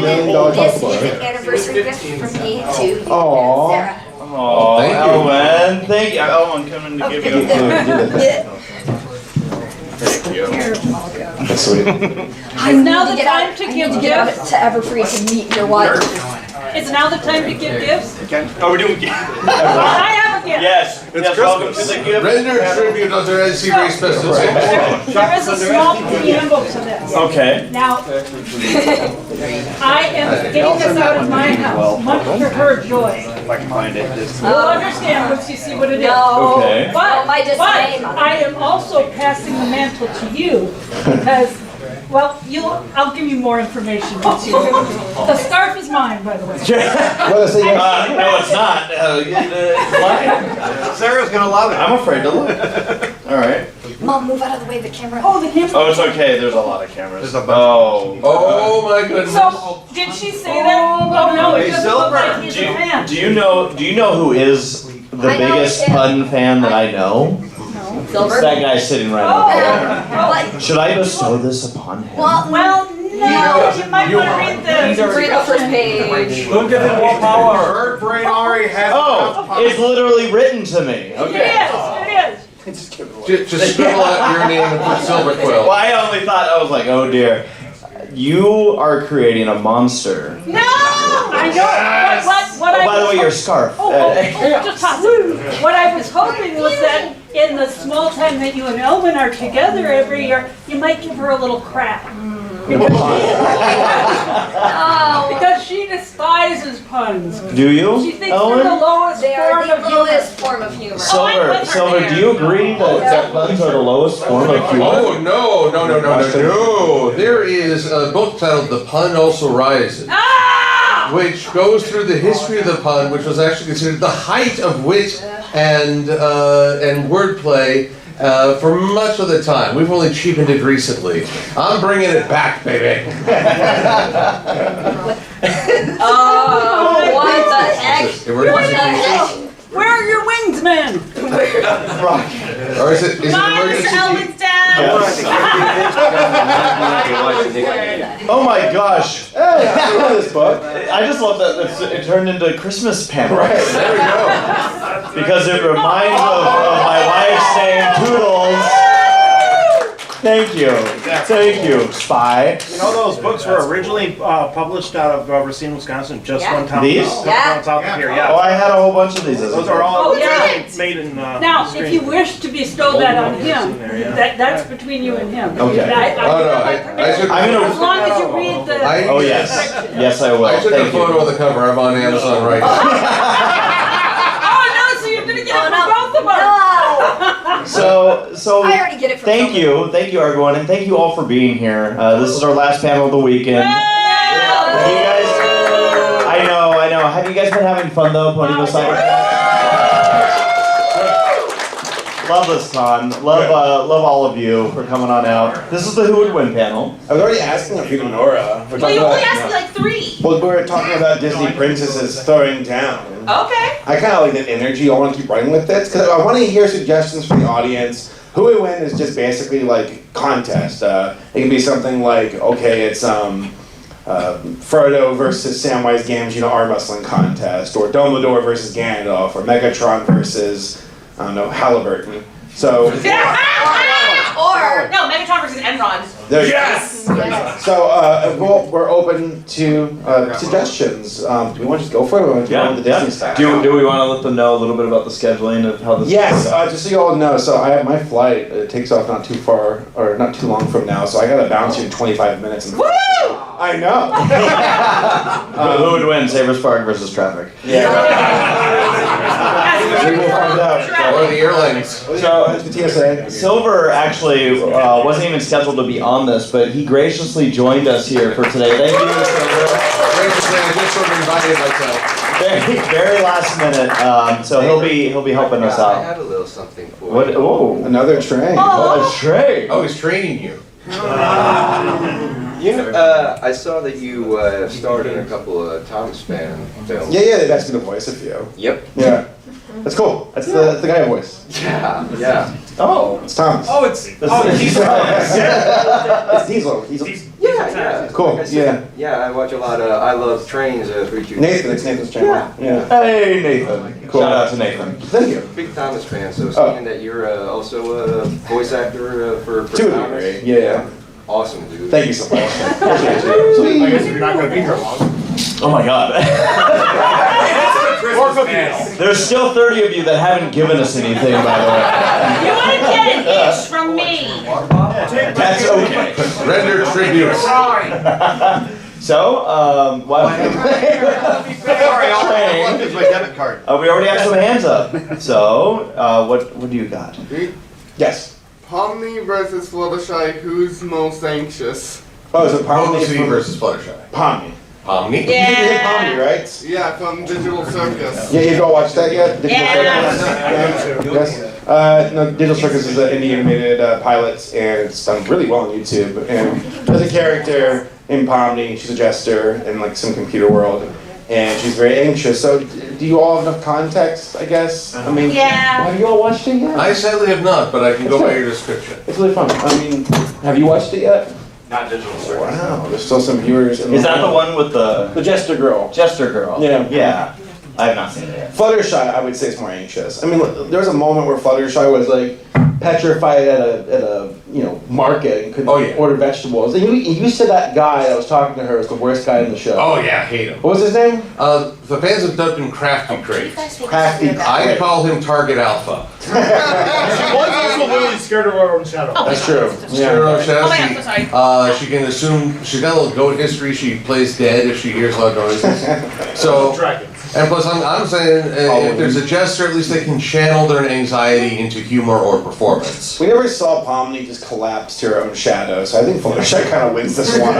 million This chocolate is bar. an anniversary gift from me to you and Aw. Sarah. Oh, Thank you. Elwin, thank you. Elwin, coming to give you a Thank you. That's sweet. Is now the time to give Get out gifts? to Everfree to meet your wife. Is now the time to give gifts? Oh, we're doing gifts. I have a gift. Yes, yes, welcome to the gift. Render tribute unto ACRacebest. There is a small preamble to this. Okay. Now, I am getting this out of my house, much to her joy. If I can find it, just. You'll understand once you see what it is. No. Okay. But, my but dismay. I am also passing the mantle to you because, well, I'll give you more information once you. The scarf is mine, by the way. Well, so yeah. No, it's not. It's mine. Sarah's gonna love it. I'm afraid to look. All right. Mom, move out of the way of the camera. Oh, the camera. Oh, it's okay. There's a lot of cameras. There's a bunch. Oh. Oh my goodness. So, did she say that? Oh, no, it Hey, doesn't look like Silver. he's a fan. Do you know who is the I know biggest him. pun fan that I know? It's Silver? that guy sitting right Oh, over there. But, Should I bestow this upon him? well, well, no, you might want to read the. read the first page. Don't give him more power. Bird brain already has Oh, it's literally written to me. It Okay. is. Just scribble out your name and put Silver Quill. Well, I only thought, I was like, oh dear. You are creating a monster. No! I know. What I Oh, by the was way, your scarf. just toss it. What I was hoping was that in the small time that you and Elvin are together every year, you might give her a little crap. Oh, Because she despises puns. Do you, She thinks they're the Ellen? lowest they are form the of humor. lowest form of humor. Silver, do you agree that puns are the lowest form of humor? Oh no. There is a book titled The Pun Also Rises, which goes through the history of the pun, which was actually considered the height of wit and wordplay for much of the time. We've only cheapened it recently. I'm bringing it back, baby. Oh, what the heck? Emergency hell? Where are your wings, men? Or is it emergency? Oh my gosh. Hey, I know this book. I just love that it turned into Christmas panel. Right, there we go. Because it reminds of my wife's name, Toodles. Thank you. Thank you, Spy. You know those books were originally published out of Racine, Wisconsin, just Yeah. one town. These? Down south of here, Oh, yeah. I had a whole bunch of these. As a Those kid. are all Oh, yeah. made in. Now, if you wish to bestow that on him, that's between you and him. Okay. I took I'm gonna- As long as you read the. Oh yes, yes I will. I took a Thank photo you. of the cover. I'm on Amazon right now. Oh, no, so you're gonna get it for both of us. No! So I already get it from thank you everyone, and thank you all for being here. This is our last panel of the weekend. Have you guys? I know. Have you guys been having fun though, Ponyville Ciderfest? Love this ton. Love all of you for coming on out. This is the Who Would Win panel. I was already asking a few to Nora. We're Well, talking you only about- asked me like 3. Well, we were talking about Disney princesses throwing down. Okay. I kind of like that energy. I want to keep running with this because I want to hear suggestions from the audience. Who Would Win is just basically like contest. It can be something like, okay, it's Frodo versus Samwise Gamgee arm wrestling contest, or Dumbledore versus Gandalf, or Megatron versus I don't know Halliburton. So Or, no, Megatron versus Enron. there you Yes! go. So we're open to suggestions. Do we want to just go for it, or want to go with the Disney stuff? Do we want to let them know a little bit about the scheduling of how this? Yes, just so you all know, so I have my flight. It takes off not too far, or not too long from now, so I gotta bounce you in 25 minutes. Woo! I know. Who would win, Saberspark versus traffic? Yeah. We will find out. Or the airlines. So, the TSA. Silver actually wasn't even scheduled to be on this, but he graciously joined us here for today. Thank you, Silver. Graciously, I just sort of invited myself. Very last minute, so he'll be helping us I out. have a little something for What? you. Oh, Another train. a tray. Oh, he's training you. You know, I saw that you starred in a couple of Thomas Mann films. Yeah, they've asked me to voice a few. Yep. Yeah. That's cool. That's the guy voice. Yeah. Oh. It's Thomas. Oh, it's Diesel. It's Diesel. Yeah. Cool. Like I said, yeah, I watch a lot of I Love Trains for YouTube. Nathan, it's Nathan's channel. Yeah. Hey, Nathan. Cool. Shout out to Nathan. Thank you. Big Thomas fan, so seeing that you're also a voice actor for Two of Thomas. you, right? Yeah. Awesome, dude. Thank you so much. Appreciate you. I guess if you're not gonna be here long. Oh my god. More cookies. There's still 30 of you that haven't given us anything, by the way. You want to get an inch from me? That's okay. Render tribute. Sorry. So, Train. Here's my debit card. We already have some hands up. So, what do you got? Yes. Pomni versus Fluttershy, who's most anxious? Oh, is it Pomni Pomni versus Fluttershy. Pomni. Pomni? You hit Pomni, right? Yeah, from Digital Circus. Yeah, you all watched that yet? Digital Yeah. Circus? Yes. No, Digital Circus is an indie animated pilot, and it's done really well on YouTube. And there's a character in Pomni. She's a jester in like some computer world, and she's very anxious. So, do you all have enough context? I guess. I mean, Yeah. have you all watched it yet? I sadly have not, but I can go by your description. It's really fun. I mean, have you watched it yet? Not Digital Circus. Wow, there's still some viewers. In Is that the one with the Jester girl? Jester girl? Yeah. Yeah. I have not seen it yet. Fluttershy, I would say, is more anxious. I mean, there was a moment where Fluttershy was like petrified at a market and couldn't order vegetables. And you said that guy that was talking to her was the worst guy in the show. Oh yeah, hate him. What was his name? The fans have dubbed him Crafty Crate. Crafty. I call him Target Alpha. She was also literally scared of her own shadow. That's true. Zero Yeah. Shadow, Oh my God, so sorry. she can assume she's got a little goat history. She plays dead if she hears loud noises. So, Dragons. and plus, I'm saying if there's a jester, at least they can channel their anxiety into humor or performance. We never saw Pomni just collapse to her own shadow, so I think Fluttershy kind of wins this one.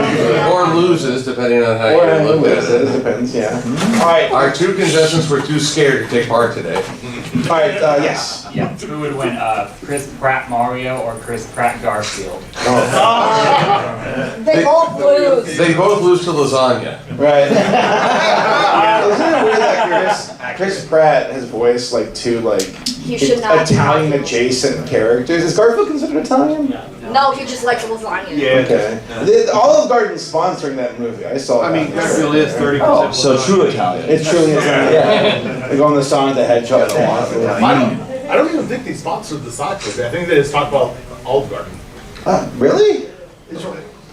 Or loses, depending on how Or you look at it it. depends, yeah. All right, Our two contestants were too scared to take part today. all right, yes. Yeah, who would win, Chris Pratt Mario or Chris Pratt Garfield? They both lose. They both lose to lasagna. Right. Isn't it weird that Chris Pratt has voiced like two You should not. Italian adjacent characters? Is Garfield considered Italian? No, he just likes lasagna. Okay. Olive Garden's sponsoring that movie. I saw. I mean, that. Garfield is 30%. Oh, so true Italian. It's truly Italian. Yeah. They go on the Sonic the Hedgehog a lot. I don't even think they sponsored the Sonic movie. I think they just talked about Olive Garden. Really?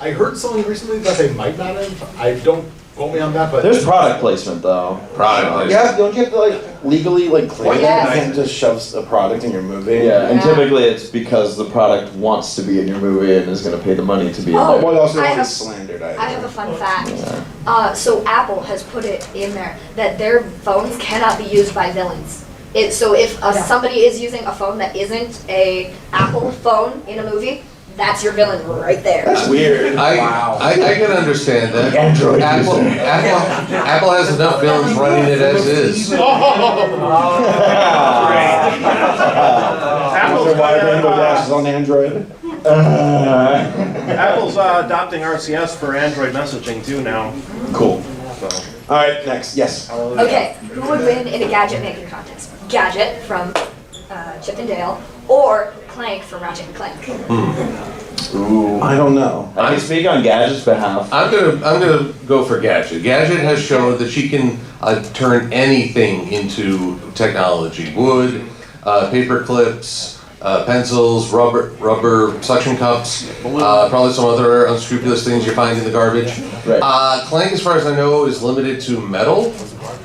I heard something recently that they might not have. I don't quote me on that, but There's product placement though. Yeah. Don't you have to legally claim it? Yes. You can't just shove a product in your movie. Yeah, and Yeah. typically it's because the product wants to be in your movie and is going to pay the money to be in Oh. there. Well, you also I don't want have- to slandered. I have a fun fact. So Apple has put it in there that their phones cannot be used by villains. So if somebody is using a phone that isn't a Apple phone in a movie, that's your villain right there. That's weird. I can understand that. Android Apple has enough villains running it as is. Apple's wide rainbow dashes on Android. Apple's adopting RCS for Android messaging too now. Cool. All right, next. Yes. Okay, who would win in a gadget making contest? Gadget from Chip and Dale or Clank from Ratchet and Clank? Ooh. I don't know. I can speak on Gadget's behalf. I'm gonna go for Gadget. Gadget has shown that she can turn anything into technology: wood, paper clips, pencils, rubber suction cups, probably some other unscrupulous things you find in the garbage. Right. Clank, as far as I know, is limited to metal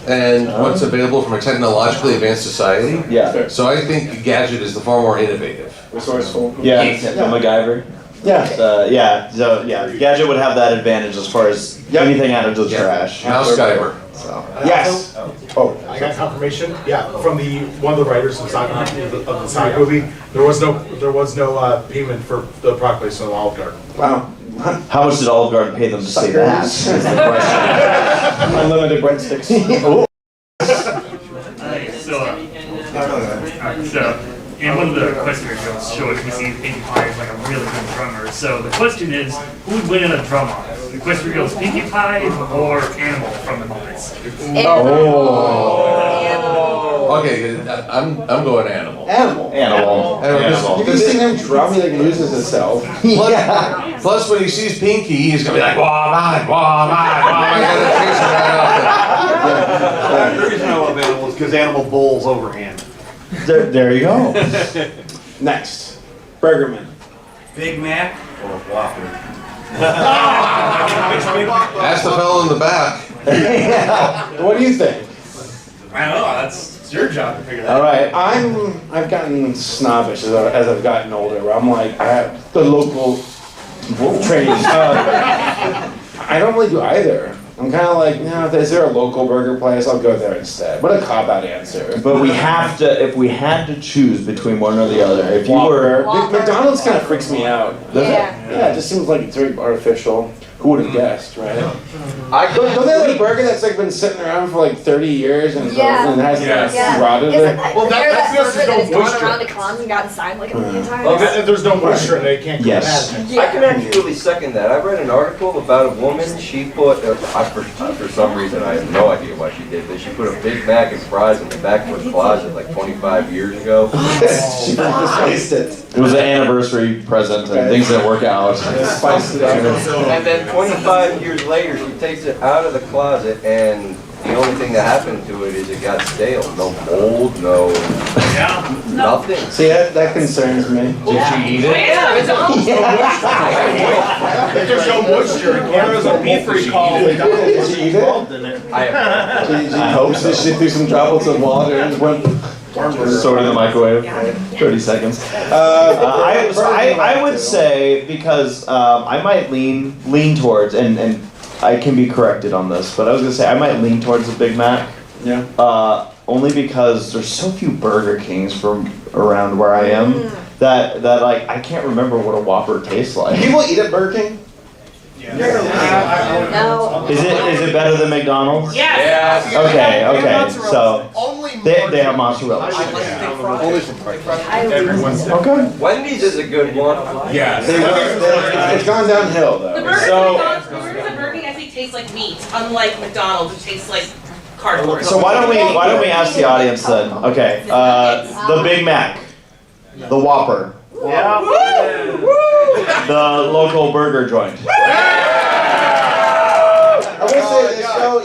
and what's available from a technologically advanced society. Yeah. So I think Gadget is the far more innovative. Resourceful. Yeah, from MacGyver. Yeah. So Gadget would have that advantage as far as anything out of the trash. Mouse Guyver. So. Yes. Oh. I got confirmation. Yeah, from one of the writers of the Sonic movie. There was no payment for the product placement of Olive Garden. Wow. How much did Olive Garden pay them to say that? Is the question. Unlimited breadsticks. So in one of the quest videos shows we see Pinkie Pie is like a really good drummer. So the question is, who would win in a drum off? The quest reveals Pinkie Pie or Animal from the Muppets. Oh. Okay, I'm going animal. Animal. Animal. If you see him drum, he like loses himself. Yeah. Plus, when he sees Pinky, he's gonna be like, "Wah man, wah man, wah man." Gonna chase him right off The reason I love animals because animal bowls overhand. There you go. Next, Burgerman. Big Mac or Whopper? Ask the fellow in the back. What do you think? I don't know. It's your job to figure that All out. right. I've gotten snobbish as I've gotten older. Where I'm like, the local train. I don't really do either. I'm kind of like, no, is there a local burger place? I'll go there instead. What a cop-out answer. But we have to, if we had to choose between one or the other, if you Whopper. were, McDonald's kind of freaks me out. Does Yeah. it? Yeah, it just seems like it's very artificial. Who would have guessed, right? Don't they have a burger that's like been sitting around for like 30 years and has rotted Isn't it? that, Well, there that that's burger that has no gone moisture. around the cons and gotten signed like a million times? Well, there's no moisture in it, it can't go Yes. bad. Yeah. I can actually second that. I read an article about a woman, she put, for some reason, I have no idea why she did this, she put a Big Mac and fries in the back of her closet like 25 years ago. She spiced it. it was an anniversary present and things didn't work out. Spiced it up. And then 25 years later, she takes it out of the closet, and the only thing that happened to it is it got stale. No mold, nothing. See, that concerns me. Did she eat it? If there's no moisture, there was a beef recall. Did she eat it? I have She hope so. She threw some droplets of water and went. Sort in the microwave. 30 seconds. I would say, because I might lean towards, and I can be corrected on this, but I was gonna say I might lean towards the Big Mac. Yeah. Only because there's so few Burger Kings from around where I am that like I can't remember what a Whopper tastes like. People eat at Burger King? No. Is it better than McDonald's? Yes. Okay. So they have mozzarella. Only from price. Okay. Wendy's is a good one. Yes. It's gone downhill The though. burgers So- at Burger King actually taste like meat, unlike McDonald's, which tastes like cardboard. So why don't we ask the audience then? Okay. The Big Mac, the Whopper, the local burger joint. I will say this though.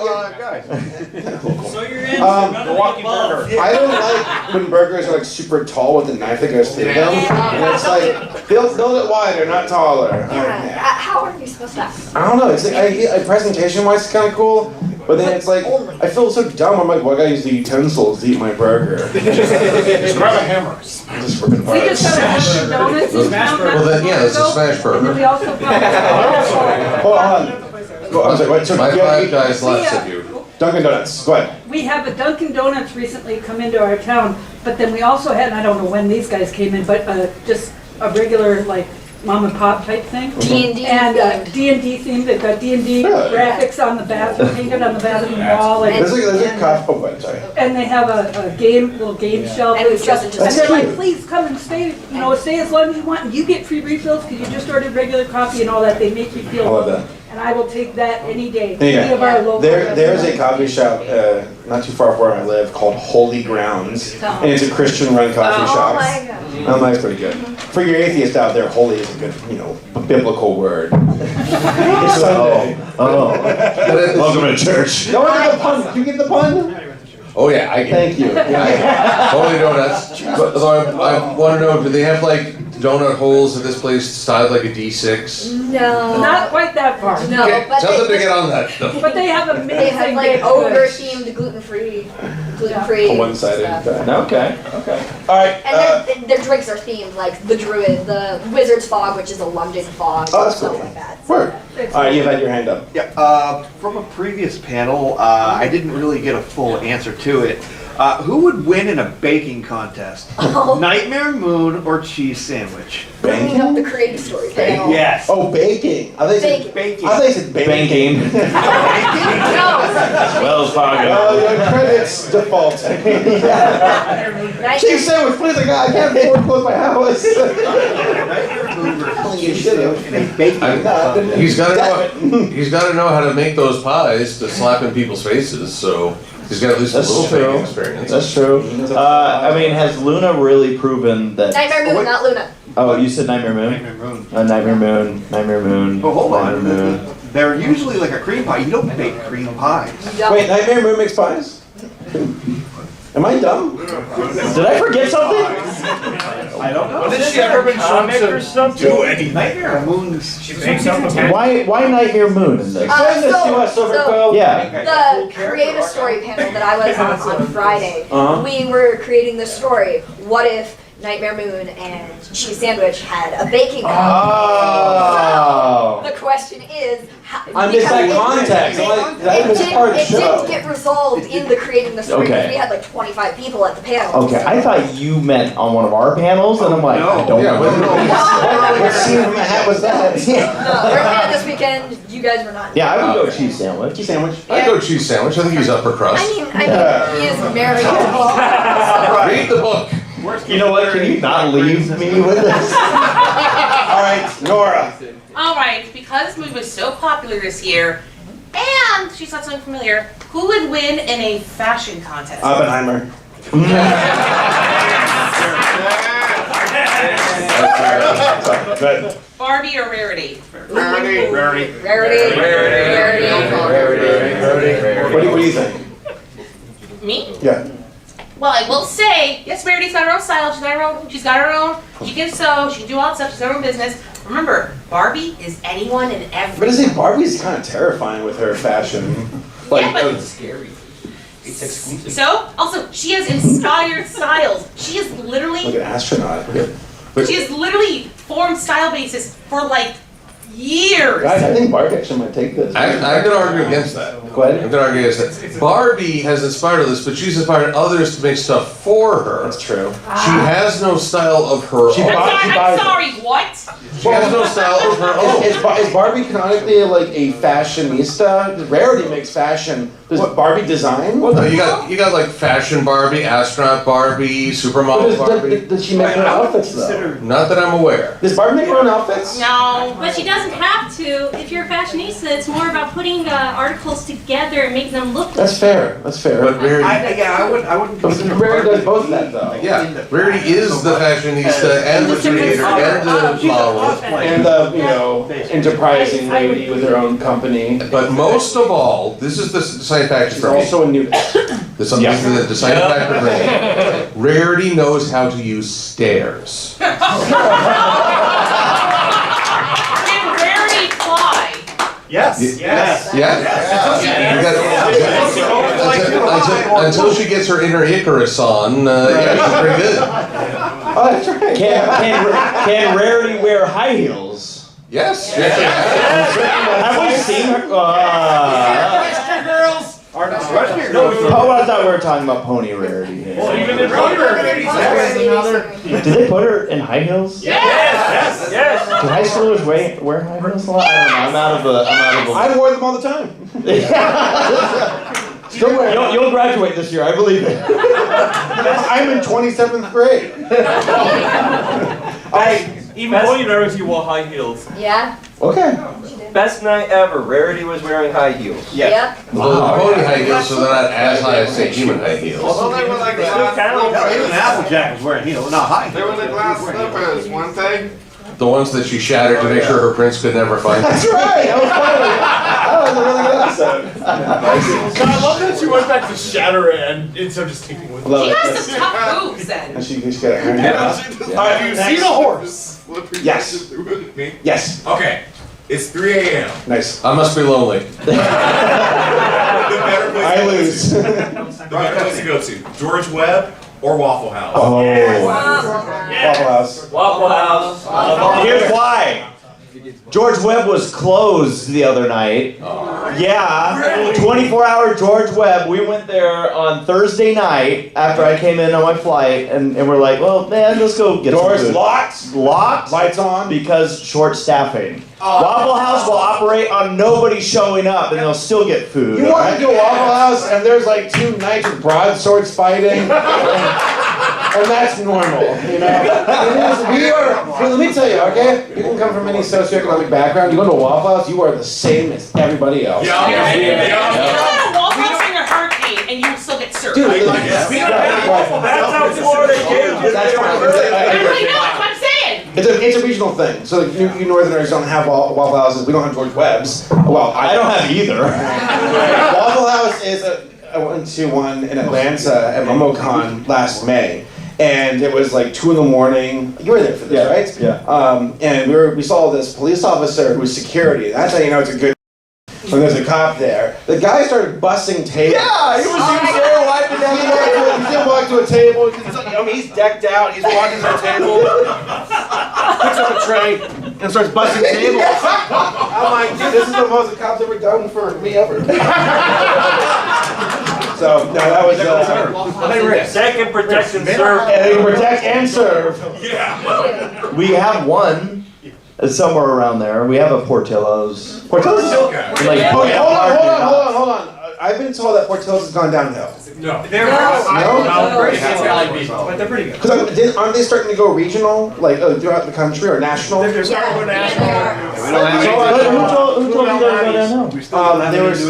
So you're in Milwaukee burger. I don't like when burgers are like super tall with the knife that goes through them. And it's like, build it wider, not taller. Yeah. How are you supposed to? I don't know. It's like, presentation wise, it's kind of cool. But then it's like, I feel so dumb. I'm like, well, I gotta use the utensils to eat my burger. Just grab a hammer. Just ripping We just parts. got a Donuts in town. Well then, yeah, it's a smash And burger. we also found Hold on. Go, I was like, what? So My you 5 guys laughs at you. Dunkin' Donuts. Go ahead. we have a Dunkin' Donuts recently come into our town, but then we also had, and I don't know when these guys came in, but just a regular like mom and pop type thing. D&D And themed. D&D themed, they've got D&D Really? graphics on the bathroom, painted on the bathroom wall. There's a coffee. Oh, wait, sorry. And they have a little game shelf And and it's stuff. just- And they're like, cute. please come and stay as long as you want. And you get free refills because you just ordered regular coffee and all that. They make you feel I love welcome. that. And I will take that any day. Yeah. Any of our local There's a restaurants. coffee shop not too far from where I live called Holy Grounds, and it's a Christian-run coffee Oh shop. my god. That's pretty good. For your atheist out there, holy is a good, biblical word. It's Sunday. Welcome to church. No one got the pun. Did you get the pun? Oh yeah, I get it. Thank you. Holy donuts. But although I want to know, do they have like donut holes in this place styled like a D6? No. Not quite that far. No, Okay, but tell them to they, get on that stuff. But they have amazing they have like baked ogre goods. themed gluten-free One-sided. stuff. Okay. All right. And then their drinks are themed, like the Druid, the Wizard's Fog, which is a London fog, Oh, that's stuff cool. like that. Word. All right, you've had your hand up. Yeah, from a previous panel, I didn't really get a full answer to it. Who would win in a baking contest? Nightmare Moon or cheese sandwich? Bringing up the creative story panel. Yes. Oh, baking. I think Baking. Baking. I think it's banking. No. Wells Fargo. Your credits default. Cheese sandwich, please. I can't afford to close my house. You should have. In a baking He's got to know how to make those pies to slap in people's faces. So He's got at least a little baking experience. That's true. I mean, has Luna really proven that? Nightmare Moon, not Luna. Oh, you said Nightmare Moon? Nightmare Moon. Nightmare Moon, Nightmare Moon. Oh, hold on. Nightmare Moon. They're usually like a cream pie. You don't bake cream pies. Wait, Nightmare Moon makes pies? Am I dumb? Did I forget something? I don't know. Has she ever been shown to do anything? Nightmare Moon's. Why Nightmare Moon in this? Explain this to us, Silverquill. Yeah. The creative story panel that I was on Friday, we were creating this story. What if Nightmare Moon and Cheese Sandwich had a baking Oh. So the question is, I missed that context. That was part of the it show. didn't get resolved in the creating the story because Okay. we had like 25 people at the panel. Okay, I thought you meant on one of our panels, and I'm like, I don't Yeah, know. What scene from the hat was that? No, we're playing this weekend. You guys were not. Yeah, I would go cheese sandwich. Cheese sandwich. I'd go cheese sandwich. I think he's upper crust. I mean, he is married. Read the book. You know what? Can you not leave me with this? All right, Nora. All right, because this movie was so popular this year, and she saw something familiar, who would win in a fashion contest? Oppenheimer. Barbie or Rarity? Rarity. What do you think? Me? Yeah. Well, I will say, yes, Rarity's got her own style. She's got her own. She can sew. She can do all that stuff. She's got her own business. Remember, Barbie is anyone and everyone. But I say Barbie's kind of terrifying with her fashion. Like, Yeah, but- scary. It's exclusive. So, also, she has inspired styles. She is like literally, an astronaut. she has literally formed style bases for like years. Guys, I think Barbie actually might take this. I'm going to argue against that. Go ahead. I'm going to argue against that. Barbie has inspired this, but she's inspired others to make stuff for her. That's true. She has no style of her She own. I'm sorry, what? She has no style of her own. Is Barbie canonically like a fashionista? Rarity makes fashion. Does Barbie design? Well, no, you got like fashion Barbie, astronaut Barbie, supermodel Barbie. Does she make her own outfits though? Not that I'm aware. Does Barbie make her own outfits? No. But she doesn't have to. If you're a fashionista, it's more about putting articles together and making them look. That's fair. That's fair. But Rarity, I wouldn't. But Rarity does both of that though. yeah, Rarity is the fashionista and the creator and the model. And the enterprising lady with her own company. But most of all, this is the deciding factor She's for me. also a nudist. This is the deciding factor for me. Rarity knows how to use stairs. Can Rarity fly? Yes. Yeah? Until she gets her inner Icarus on, yeah, she's pretty good. Oh, that's right. Can Rarity wear high heels? Yes. Have we seen her? Oh, I thought we were talking about Pony Rarity. Even in Rarity. Did they put her in high heels? Yes. Do high schoolers wear high heels a lot? I don't know. I'm out of the. I wore them all the time. Still wearing them. You'll graduate this year, I believe it. I'm in 27th grade. Even though you know if you wore high heels. Yeah. Okay. Best night ever. Rarity was wearing high heels. Yep. Well, the pony high heels, so they're not as high as, say, human high heels. Well, they were like glass Even slippers. Applejack was wearing heels, not high. They were the glass slippers, weren't they? The ones that she shattered to make sure her prince could never find. That's right. That was funny. That was a really good episode. So I love that she went back to shatter it and instead of just taking with Love She it. has some tough moves then. And she got her hair. Have you seen a horse? Yes. Me? Yes. Okay, it's 3 a.m. Nice. I must be lonely. The better place I to go lose. to. The better place to go to. George Webb or Waffle House? Oh. Waffle House. Waffle House. Here's why. George Webb was closed the other night. Yeah, 24-hour George Webb. We went there on Thursday night after I came in on my flight, and we're like, well, man, let's go get Doors some food. locked. Locked? Lights on. Because short staffing. Waffle House will operate on nobody showing up, and they'll still get food. You all walk right? into a Waffle House and there's like two knights with broadswords fighting. And that's normal, you know? Let me tell you, okay? You can come from any socioeconomic background, you go to a Waffle House, you are the same as everybody else. Yeah. You go to Waffle House in a hurricane and you answer. Dude, That's how Florida changes. That's fine. Everybody knows what I'm saying. It's a regional thing. So like, you Northerners don't have Waffle Houses. We don't have George Webb's. Well, I don't have either. Waffle House is I went to one in Atlanta at MomoCon last May. And it was like 2 a.m. You were there for this, right? Yeah. And we saw this police officer who was security. That's how you know it's a good. When there's a cop there, the guy started busting tables. Yeah, he was there wiping down the He's gonna walk to a table. He's decked out. He's walking to a table, picks up a tray, and starts busting tables. I'm like, dude, this is the most the cop's ever done for me ever. So no, that was Second protection serve. protect and serve. Yeah. We have one somewhere around there. We have a Portillo's. Portillo's. Like, Hold on. I've been told that Portillo's has gone downhill. No. They're but they're pretty good. Because aren't they starting to go regional, like throughout the country or national? They're starting to go national. Who told you that to go downhill? There was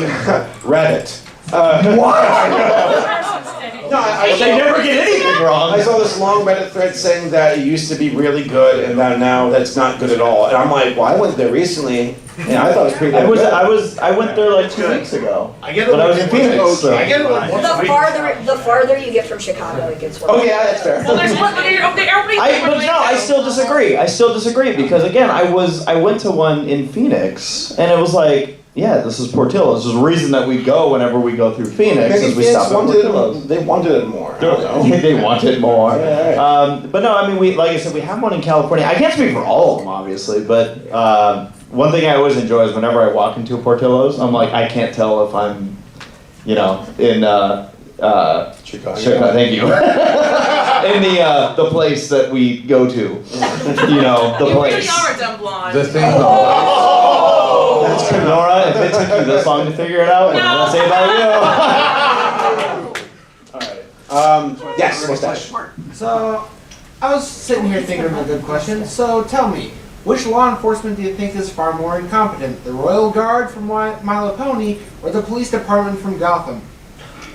Reddit. They never get anything wrong. I saw this long Reddit thread saying that it used to be really good and that now that's not good at all. And I'm like, well, I went there recently and I thought it was pretty good. I went there like 2 weeks ago. But I was in Phoenix. So. The farther you get from Chicago, it gets worse. Oh yeah, that's fair. Well, there's one. I still disagree because again, I went to one in Phoenix and it was like, yeah, this is Portillo's. There's a reason that we go whenever we go through Phoenix. Maybe we stop at Portillo's. They wanted it more. I don't know. They wanted more. Yeah, but no, I mean, like I said, we have one in California. I can't speak for all of them, obviously, but one thing I always enjoy is whenever I walk into a Portillo's, I'm like, I can't tell if I'm, in Chicago. Thank you. In the place that we go to, the place. You are a dumb blonde. The thing. That's Nora, if it took you this long to figure it out, what did I say about you? Alright. Yes, mustache. So, I was sitting here thinking of a good question. So, tell me, which law enforcement do you think is far more incompetent? The Royal Guard from My Little Pony or the police department from Gotham?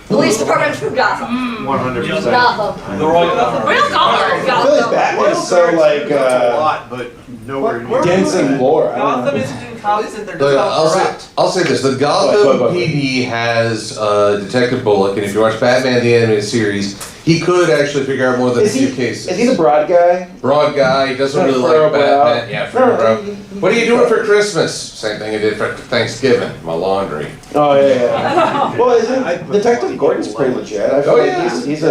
Police department from Gotham. 100%. Gotham. The Royal Guard. Real color. I feel like Batman is so like a lot, but nowhere near. dense in lore. I don't know. Gotham isn't incompetent, they're just correct. I'll say this: the Gotham PD has Detective Bullock, and if you watch Batman the Animated Series, he could actually figure out more than a few cases. Is he the broad guy? Broad guy, he doesn't really like Batman. Yeah, fair, bro. What are you doing for Christmas? Same thing I did for Thanksgiving. My laundry. Oh yeah. Well, isn't Detective Gordon's pretty legit? I feel like he's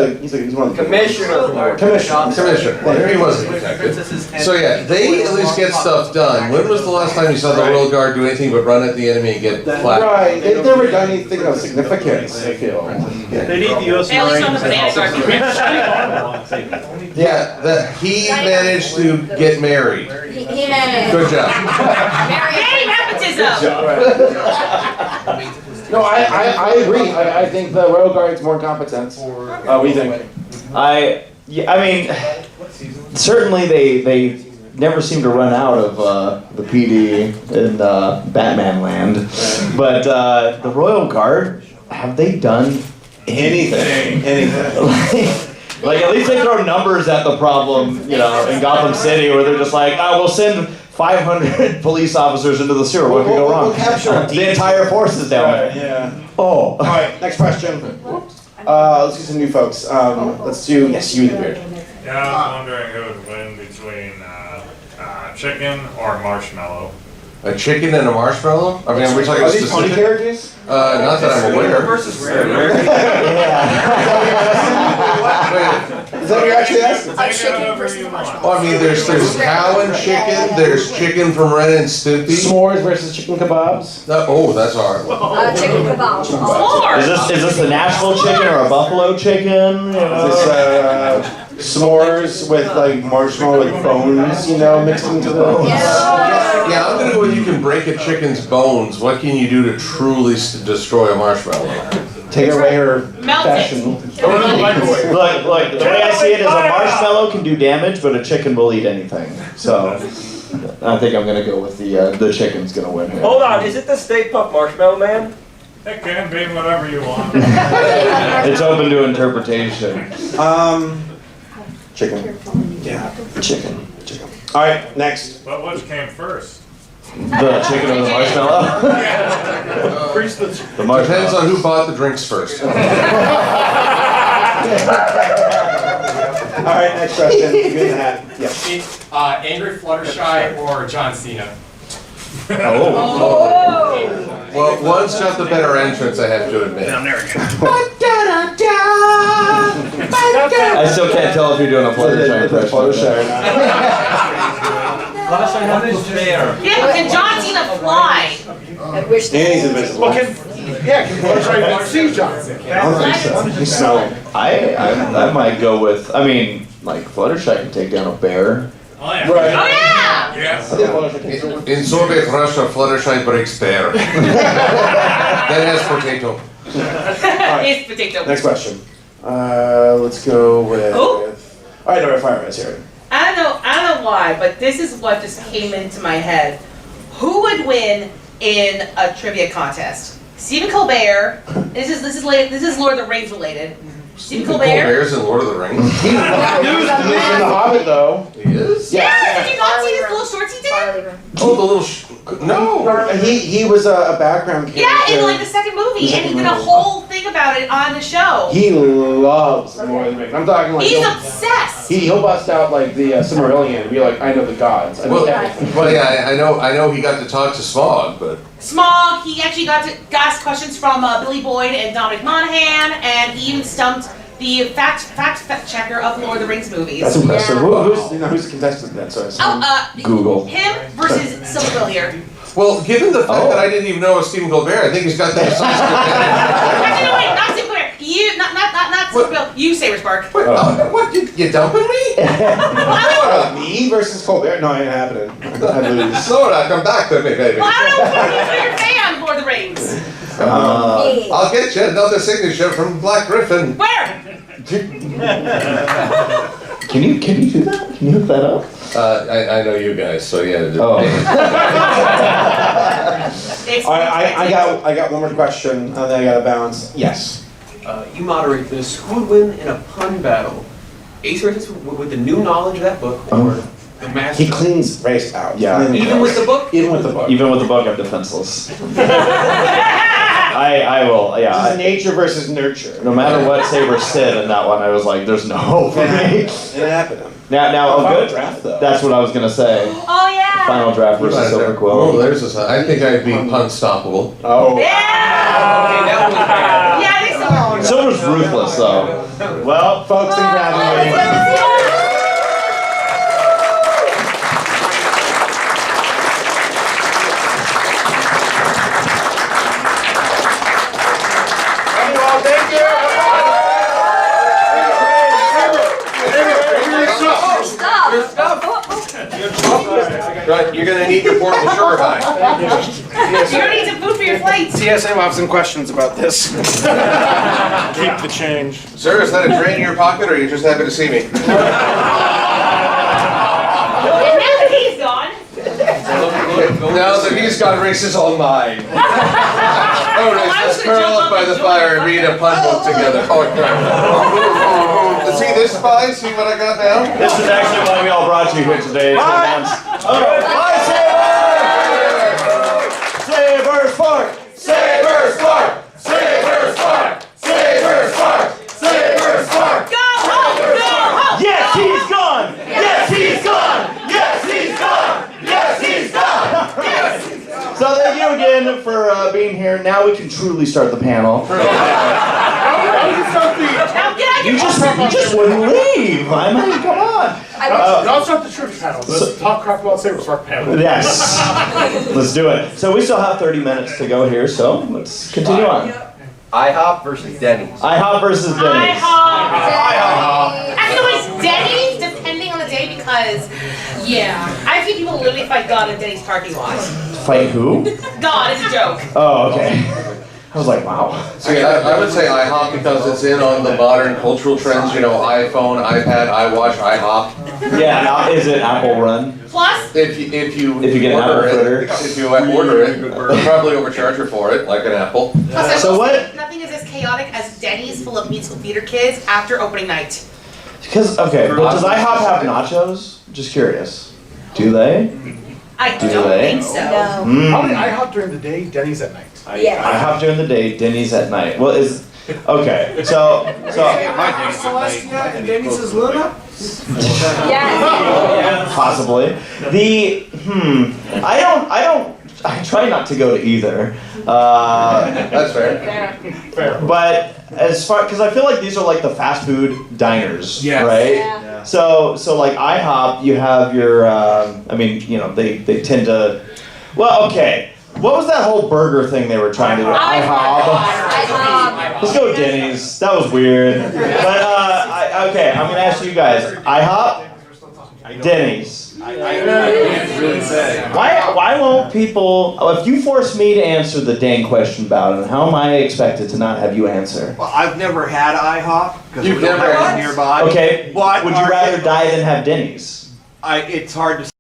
one of the Commissioner. Commissioner. He was a detective. So yeah, they at least get stuff done. When was the last time you saw the Royal Guard do anything but run at the enemy and get flat? Right. They've never done anything of significance, I feel. They need the US At least on the Marines. banana Yeah, he managed to get married. He managed. Good job. Hey, nepotism. No, I agree. I think the Royal Guard's more competent. What do you think? I mean, certainly they never seem to run out of the PD in Batman land, but the Royal Guard, have they done anything? Like at least they throw numbers at the problem, in Gotham City, where they're just like, we'll send 500 police officers into the sewer. What could go wrong? We'll capture The entire force is down there. Yeah. Oh. All right. Next question. Let's do some new folks. Let's do you the beard. Yeah, I was wondering who would win between chicken or marshmallow. A chicken and a marshmallow? I mean, are we talking Are these pony specific? characters? Not that I'm aware. Is that what you're actually asking? A chicken versus marshmallow. Well, I mean, there's cow and chicken. There's chicken from Ren and Stimpy. S'mores versus chicken kebabs. That's hard. Chicken kebab. Is this a Nashville chicken or a buffalo chicken? Is this s'mores with like marshmallow like bones, mixed into the. Yeah, I'm gonna go with you can break a chicken's bones. What can you do to truly destroy a marshmallow? Take away her Melt fashion. Look, the way I see it is a marshmallow can do damage, but a chicken will eat anything. So I think I'm gonna go with the chicken's gonna win here. Hold on, is it the Stay Puft Marshmallow Man? It can be whatever you want. It's open to interpretation. Chicken. Yeah, chicken. All right, next. But which came first? The chicken or the marshmallow? The marshmallow. Depends on who bought the drinks first. All right, next question. Good in the hat. Yeah. Angry Fluttershy or John Cena? Well, one's got the better entrance, I have to admit. I still can't tell if you're doing a Fluttershy impression. Fluttershy or not. Yeah, can John Cena fly? I wish And he's invisible. Well, can Fluttershy even see John Cena? I don't think so. You smell him. I might go with, I mean, like Fluttershy can take down a bear. Oh yeah. Right. Oh yeah! Yes. In Soviet Russia, Fluttershy breaks bear. Then has potato. It's potato. Next question. Let's go with. Oh. All right, no, fire is here. I don't know why, but this is what just came into my head. Who would win in a trivia contest? Stephen Colbert. This is Lord of the Rings related. Stephen Colbert. Colbert's in Lord of the Rings. He's in the Hobbit, though. He is? Yeah, did you not see his little shorts he did? Oh, the little no. He was a background character. Yeah, in like the second movie, and he did a whole thing about it on the show. He loves more than Rings. I'm talking like He's obsessed. he'll bust out like the Silmarillion and be like, I know the gods. I know everything. Well, yeah, I know he got to talk to Smog, but Smog, he actually got ask questions from Billy Boyd and Dominic Monaghan, and he even stumped the fact checker of Lord of the Rings movies. That's impressive. Who's the contestant then? So Google. Him versus Silmarillion. well, given the fact that I didn't even know it was Stephen Colbert, I think he's got that. Actually, no, wait, not Stephen Colbert. You, not Silmarillion. You, Saberspark. What? You dumping me? Me versus Colbert? No, it ain't happening. I lose. Slow it, come back to me, baby. Well, I don't know if you're a fan of Lord of the Rings. I'll get you another signature from Black Griffin. Where? Can you do that? Can you hook that up? I know you guys, so yeah. Oh. All right, I got one more question, and then I got to bounce. Yes. You moderate this. Who would win in a pun battle? ACRacebest with the new knowledge of that book, or the master? He cleans race out. Yeah. Even with the book? Even with the book. Even with the book, I'm defenseless. I will, yeah. This is nature versus nurture. No matter what Saber said in that one, I was like, there's no hope for me. It happened. Now, Final draft, though. That's what I was gonna say. Oh yeah. Final draft versus Silver Quill. Oh, there's this. I think I'd be Punstoppable. Oh. Yeah. Okay, that was bad. Yeah, I think so. Silver's ruthless, though. Well, Folks, thanks for having me. Right, you're gonna need your portable sugar high. You're gonna need some food for your flights. TSA will have some questions about this. Keep the change. Sir, is that a drain in your pocket, or are you just happy to see me? Now that he's gone. Now that he's got races on mine. Oh, let's curl up by the fire and read a pun book together. Oh, see this spy? See what I got now? this is actually why we all brought you here today. Bye, Saberspark! Saberspark! Saberspark! Saberspark! Saberspark! Go home! Go home! Yes, he's gone! Yes, he's gone! Yes, he's gone! Yes, he's gone! So thank you again for being here. Now we can truly start the panel. You just wouldn't leave. I mean, come on. I'll start the trivia panel. Let's talk crap about Saberspark panel. Yes. Let's do it. So we still have 30 minutes to go here, so let's continue on. IHOP versus Denny's. IHOP versus Denny's. IHOP. Actually, it's Denny's depending on the day because, yeah, I've seen people literally fight God in Denny's parking lot. Fight who? God, it's a joke. Oh, okay. I was like, wow. See, I would say IHOP because it's in on the modern cultural trends, you know, iPhone, iPad, iWatch, IHOP. Yeah, now is it Apple Run? Plus, If you If you get an apple fritter. if you order it, they'll probably overcharge you for it, like an apple. plus I So will what- say nothing is as chaotic as Denny's full of musical theater kids after opening night. Because, okay, but does IHOP have nachos? Just curious. Do they? I Do don't they? think so. Probably Mm. IHOP during the day, Denny's at night. IHOP during the day, Denny's at night. Well, okay, so. Celestia and Denny's is Luna? Possibly. I try not to go to either. That's fair. But as far, because I feel like these are like the fast food diners, Yes. right? Yeah. So like IHOP, you have your, they tend to, well, okay. What was that whole burger thing they were trying to do? IHOP. Let's go with Denny's. That was weird. But okay, I'm gonna ask you guys. IHOP, Denny's. I can't really say. Why won't people? If you force me to answer the dang question about it, how am I expected to not have you answer? Well, I've never had IHOP because You've we don't never have had- it nearby. Okay, but would you rather die than have Denny's? It's hard to say.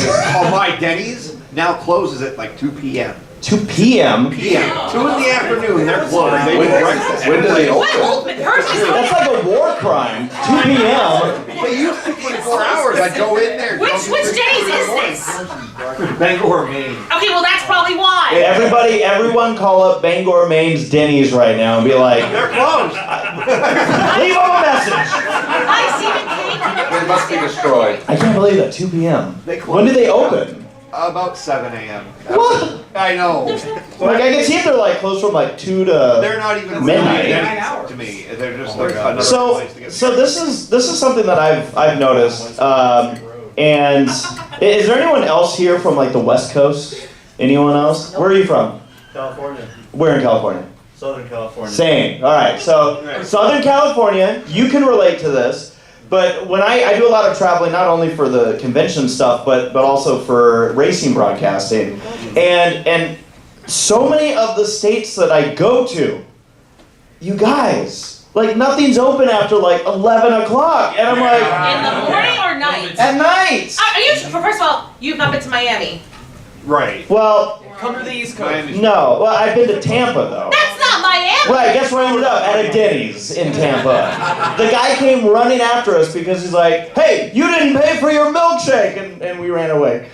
Oh, my Denny's now closes at like 2 p.m. 2 p.m. 2 in the afternoon, they're closed. They do breakfast. When do they open? That's like a war crime. 2 p.m. They used to 24 hours. I'd go in there. Which Denny's is this? Bangor, Maine. Okay, well that's probably why. Everyone call up Bangor, Maine's Denny's right now and be like, they're closed. Leave them a message. They must be destroyed. I can't believe that 2 p.m. They close. When do they open? About 7 a.m. What? I know. Like I can see if they're like closed from like 2 to They're not even midnight. Denny's to me. They're just like another So place to get. this is something that I've noticed. And is there anyone else here from like the West Coast? Anyone else? Where are you from? California. Where in California? Southern California. Same. All right. So Southern California, you can relate to this. But when I do a lot of traveling, not only for the convention stuff, but also for racing broadcasting, and so many of the states that I go to, you guys, like nothing's open after like 11 o'clock, and I'm like, In the morning or night? at night. Are you sure? First of all, you've not been to Miami. Right. Well, Come to the East Coast. no. Well, I've been to Tampa though. That's not Miami. Right, guess where I ended up? At a Denny's in Tampa. The guy came running after us because he's like, hey, you didn't pay for your milkshake, and we ran away.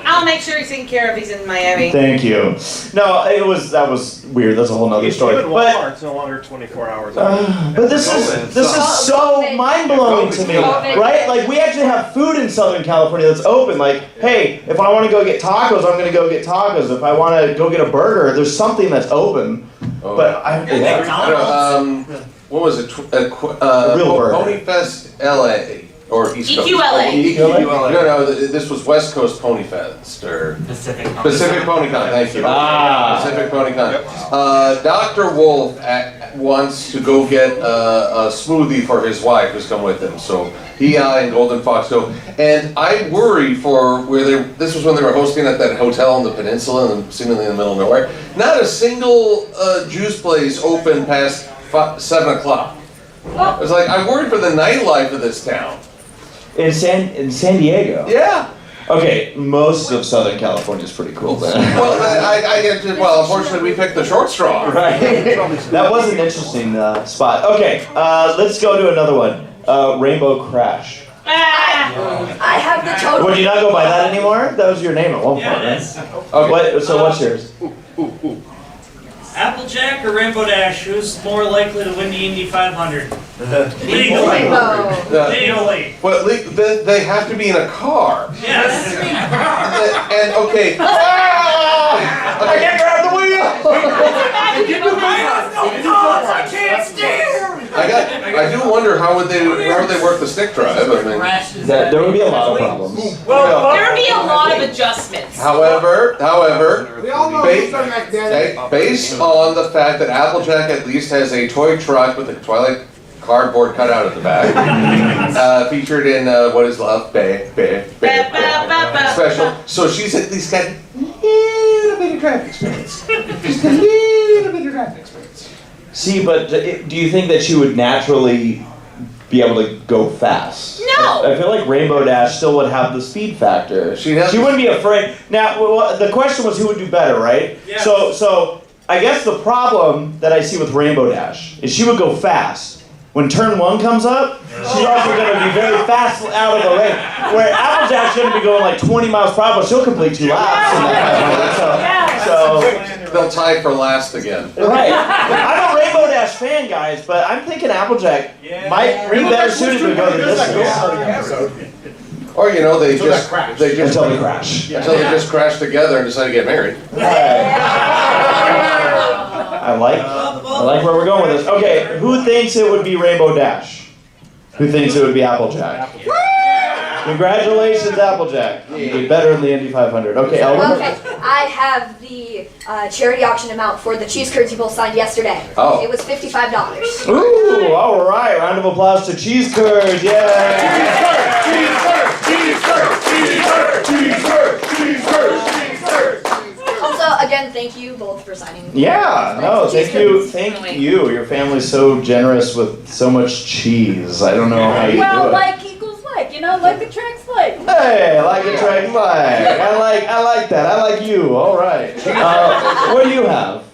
I'll make sure he's taken care of. He's in Miami. Thank you. No, that was weird. That's a whole nother story. Even But Walmart's no longer 24 hours. this is so mind blowing to me, right? Like we actually have food in Southern California that's open. Like, hey, if I want to go get tacos, I'm gonna go get tacos. If I want to go get a burger, there's something that's open. Oh. But I don't know, what was it? Real burger. Ponyfest LA or East Coast? EQLA. EQLA. No, this was West Coast Ponyfest or Pacific Ponycon. Thank you. Pacific Ponycon. Dr. Wolf wants to go get a smoothie for his wife who's come with him. So he and Golden Fox go, and I worry for where they. This was when they were hosting at that hotel on the peninsula, and seemingly in the middle of nowhere. Not a single juice place open past 7 o'clock. I was like, I worried for the nightlife of this town. in San Diego. Yeah. Okay, most of Southern California is pretty cool then. Well, unfortunately, we picked the short straw. Right. That was an interesting spot. Okay, let's go to another one. Rainbow Crash. I have the total. Would you not go by that anymore? That was your name at one point, right? Okay. So what's yours? Applejack or Rainbow Dash? Who's more likely to win the Indy 500? Legally. Legally. But they have to be in a car. Yes. And okay. I can't grab the wheel. I can't steer. I do wonder how would they work the stick drive. I mean, There would be a lot of problems. There would be a lot of adjustments. However, We all know who's done that, Daddy. based on the fact that Applejack at least has a toy truck with a Twilight cardboard cutout at the back, featured in What Is Love? Special. So she's at least got a little bit of traffic experience. just a little bit of driving experience. See, but do you think that she would naturally be able to go fast? No! I feel like Rainbow Dash still would have the speed factor. She has- wouldn't be afraid. Now, the question was who would do better, right? Yes. So I guess the problem that I see with Rainbow Dash is she would go fast. When turn 1 comes up, she's also going to be very fast out of the lane. Where Applejack's going to be going like 20 miles per hour, she'll complete 2 laps. In that so they'll tie for last again. right. I'm a Rainbow Dash fan, guys, but I'm thinking Applejack might be better suited to go the distance. Or you know, they Until just that crash. they just Until they crash. until they just crash together and decide to get married. I like where we're going with this. Okay, who thinks it would be Rainbow Dash? Who thinks it would be Applejack? Congratulations, Applejack. You did better in the Indy 500. Okay, Elvin? Okay, I have the charity auction amount for the cheese curds you both signed yesterday. Oh. It was $55. Ooh, all right. Round of applause to Cheese Curd. Yay! Also, again, thank you both for signing. Yeah, no, Cheese thank you, curds. thank you. Your family's so generous with so much cheese. I don't know how you do Well, it. like equals like, you know, like attracts like. Hey, I like a track flag. I like that. I like you. All right. What do you have?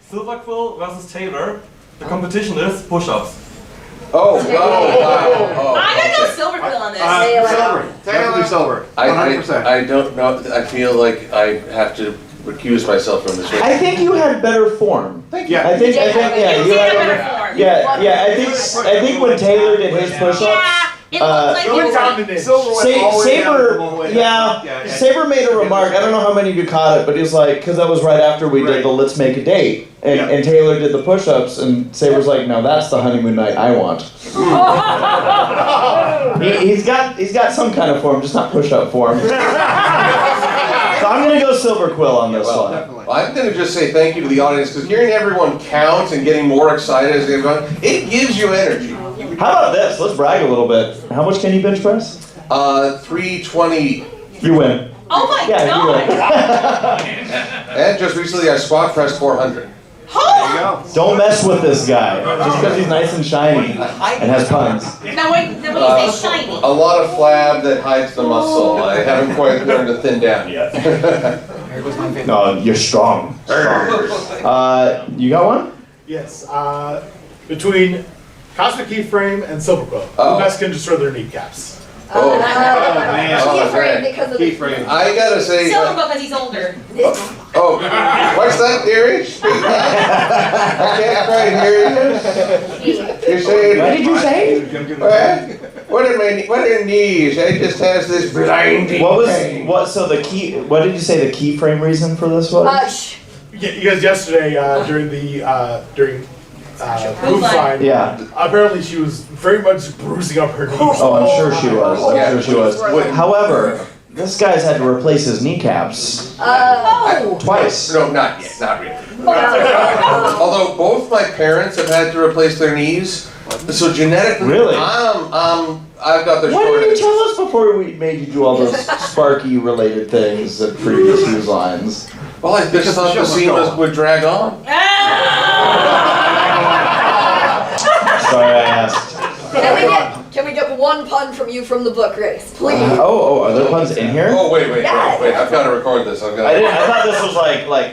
Silver Quill versus Taylor. The competition is push-ups. Oh, wow. I'm gonna go Silver Quill on this. Silver. Definitely silver. 100%. I don't know. I feel like I have to recuse myself from this race. I think you had better form. Thank you. I think, yeah, You you did had have better form. Yeah, I think when Taylor did his push-ups, It looked like you were Saber made a remark. I don't know how many of you caught it, but he was like, because that was right after we did the Let's Make a Date, and Taylor did the push-ups, and Saber's like, now that's the honeymoon night I want. He's got some kind of form, just not push-up form. So I'm gonna go Silver Quill on this one. Well, I'm going to just say thank you to the audience because hearing everyone count and getting more excited as they go, it gives you energy. How about this? Let's brag a little bit. How much can you bench press? 320. You win. Oh my Yeah, you god! win. And just recently I squat pressed 400. Don't mess with this guy. Just because he's nice and shiny and has puns. Now when you say shiny. A lot of flab that hides the muscle. I haven't quite learned to thin down yet. No, you're strong. You got one? Yes. Between Cosmic Keyframe and Silver Quill, Oh. who best can destroy their kneecaps? Oh, man. Keyframe because of the I gotta say. Silver Quill because he's older. Oh, what's that theory? I can't quite hear you. You're saying. What did you say? What are knees? I just has this blinding. What did you say the keyframe reason for this was? You guys yesterday during Move Fine. Yeah. Apparently she was very much bruising up her knees. Oh, I'm sure she was. However, this guy's had to replace his kneecaps twice. No, not yet. Not really. Although both my parents have had to replace their knees, so genetically, Really? I've got the Why short didn't end. you tell us before we made you do all those Sparky related things at previous news lines? Well, I just thought the scene would drag on. Sorry, I asked. Can we get one pun from you from the book, Grace? Please. Are there puns in here? Oh, wait, I've got to record this. I thought this was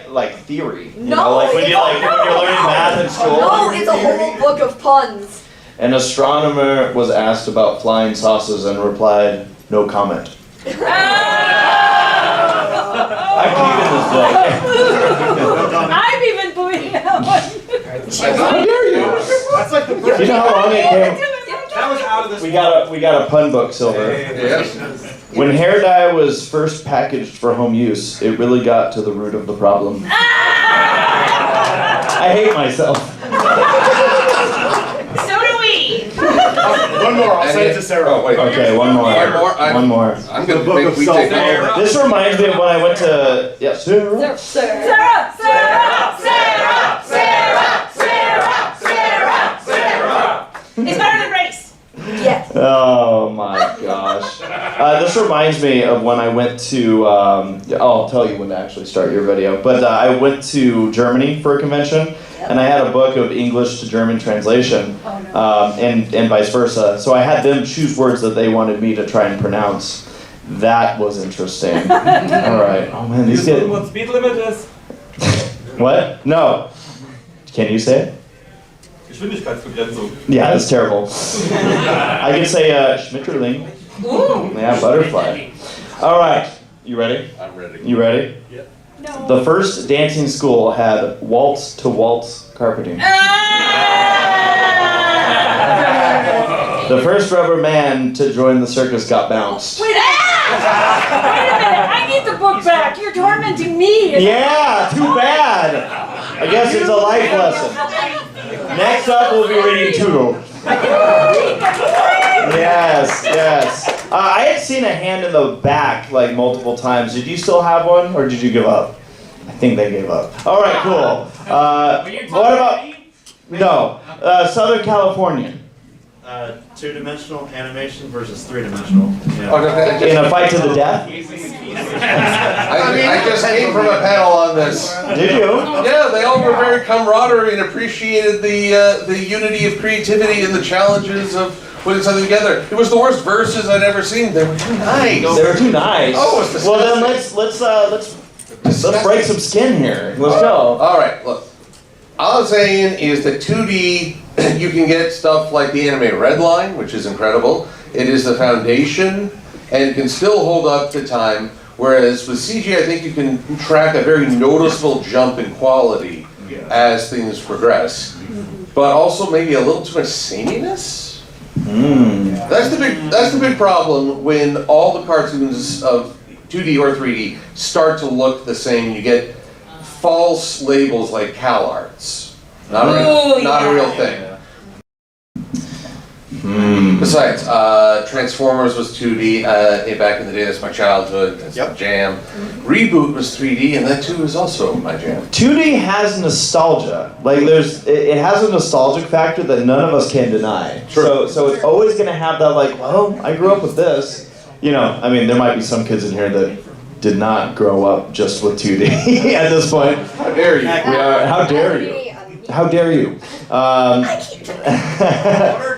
like theory. You No, know, like when it's you're learning math in school. No, it's a whole book of puns. An astronomer was asked about flying saucers and replied, "No comment." I'm keeping this book. I'm even believing that one. How dare you? That's like the You know how long it came? That was out of this. We got a pun book, Silver. Yes. When hair dye was first packaged for home use, it really got to the root of the problem. I hate myself. So do we. One more, I'll say it to Sarah. Oh, wait. Okay, one more. One more. I'm going to make we take over. This reminds me of when I went to Sarah. It's better than race. Yes. Oh my God. gosh. This reminds me of when I went to, I'll tell you when to actually start your video, but I went to Germany for a convention, and I had a book of English to German translation, and vice versa. So I had them choose words that they wanted me to try and pronounce. That was interesting. All right. Oh man, these kids. What speed limit is? What? No. Can you say it? Geschwindigkeitsbegrenzung. Yeah, that's terrible. I can say Schmetterling. Yeah, butterfly. All right. You ready? I'm ready. You ready? Yeah. No. The first dancing school had waltz to waltz carpeting. The first rubber man to join the circus got bounced. Wait a minute! I need the book back. You're tormenting me. Yeah, too bad. I guess it's a life lesson. Next up, we'll be reading Toodle. Yes, yes. I had seen a hand in the back like multiple times. Did you still have one, or did you give up? I think they gave up. All right, cool. What about? No, Southern California. Two-dimensional animation versus three-dimensional. In a fight to the death? I just came from a panel on this. Did you? Yeah, they all were very camaraderie and appreciated the unity of creativity and the challenges of putting something together. It was the worst verses I'd ever seen. They were too nice. They were too nice. Oh, it's disgusting. Well, then let's break some skin here. Let's go. All right, look. All I'm saying is that 2D, you can get stuff like the anime Redline, which is incredible. It is the foundation and can still hold up to time. Whereas with CG, I think you can track a very noticeable jump in quality as things progress. But also maybe a little too much sameness. That's the big problem when all the cartoons of 2D or 3D start to look the same. You get false labels like CalArts. Not a real thing. Besides, Transformers was 2D back in the day. That's my childhood. That's my jam. Reboot was 3D, and that too is also my jam. 2D has nostalgia. Like it has a nostalgic factor that none of us can deny. So it's always going to have that like, well, I grew up with this. You know, I mean, there might be some kids in here that did not grow up just with 2D at this point. How dare you? How dare you? How dare you?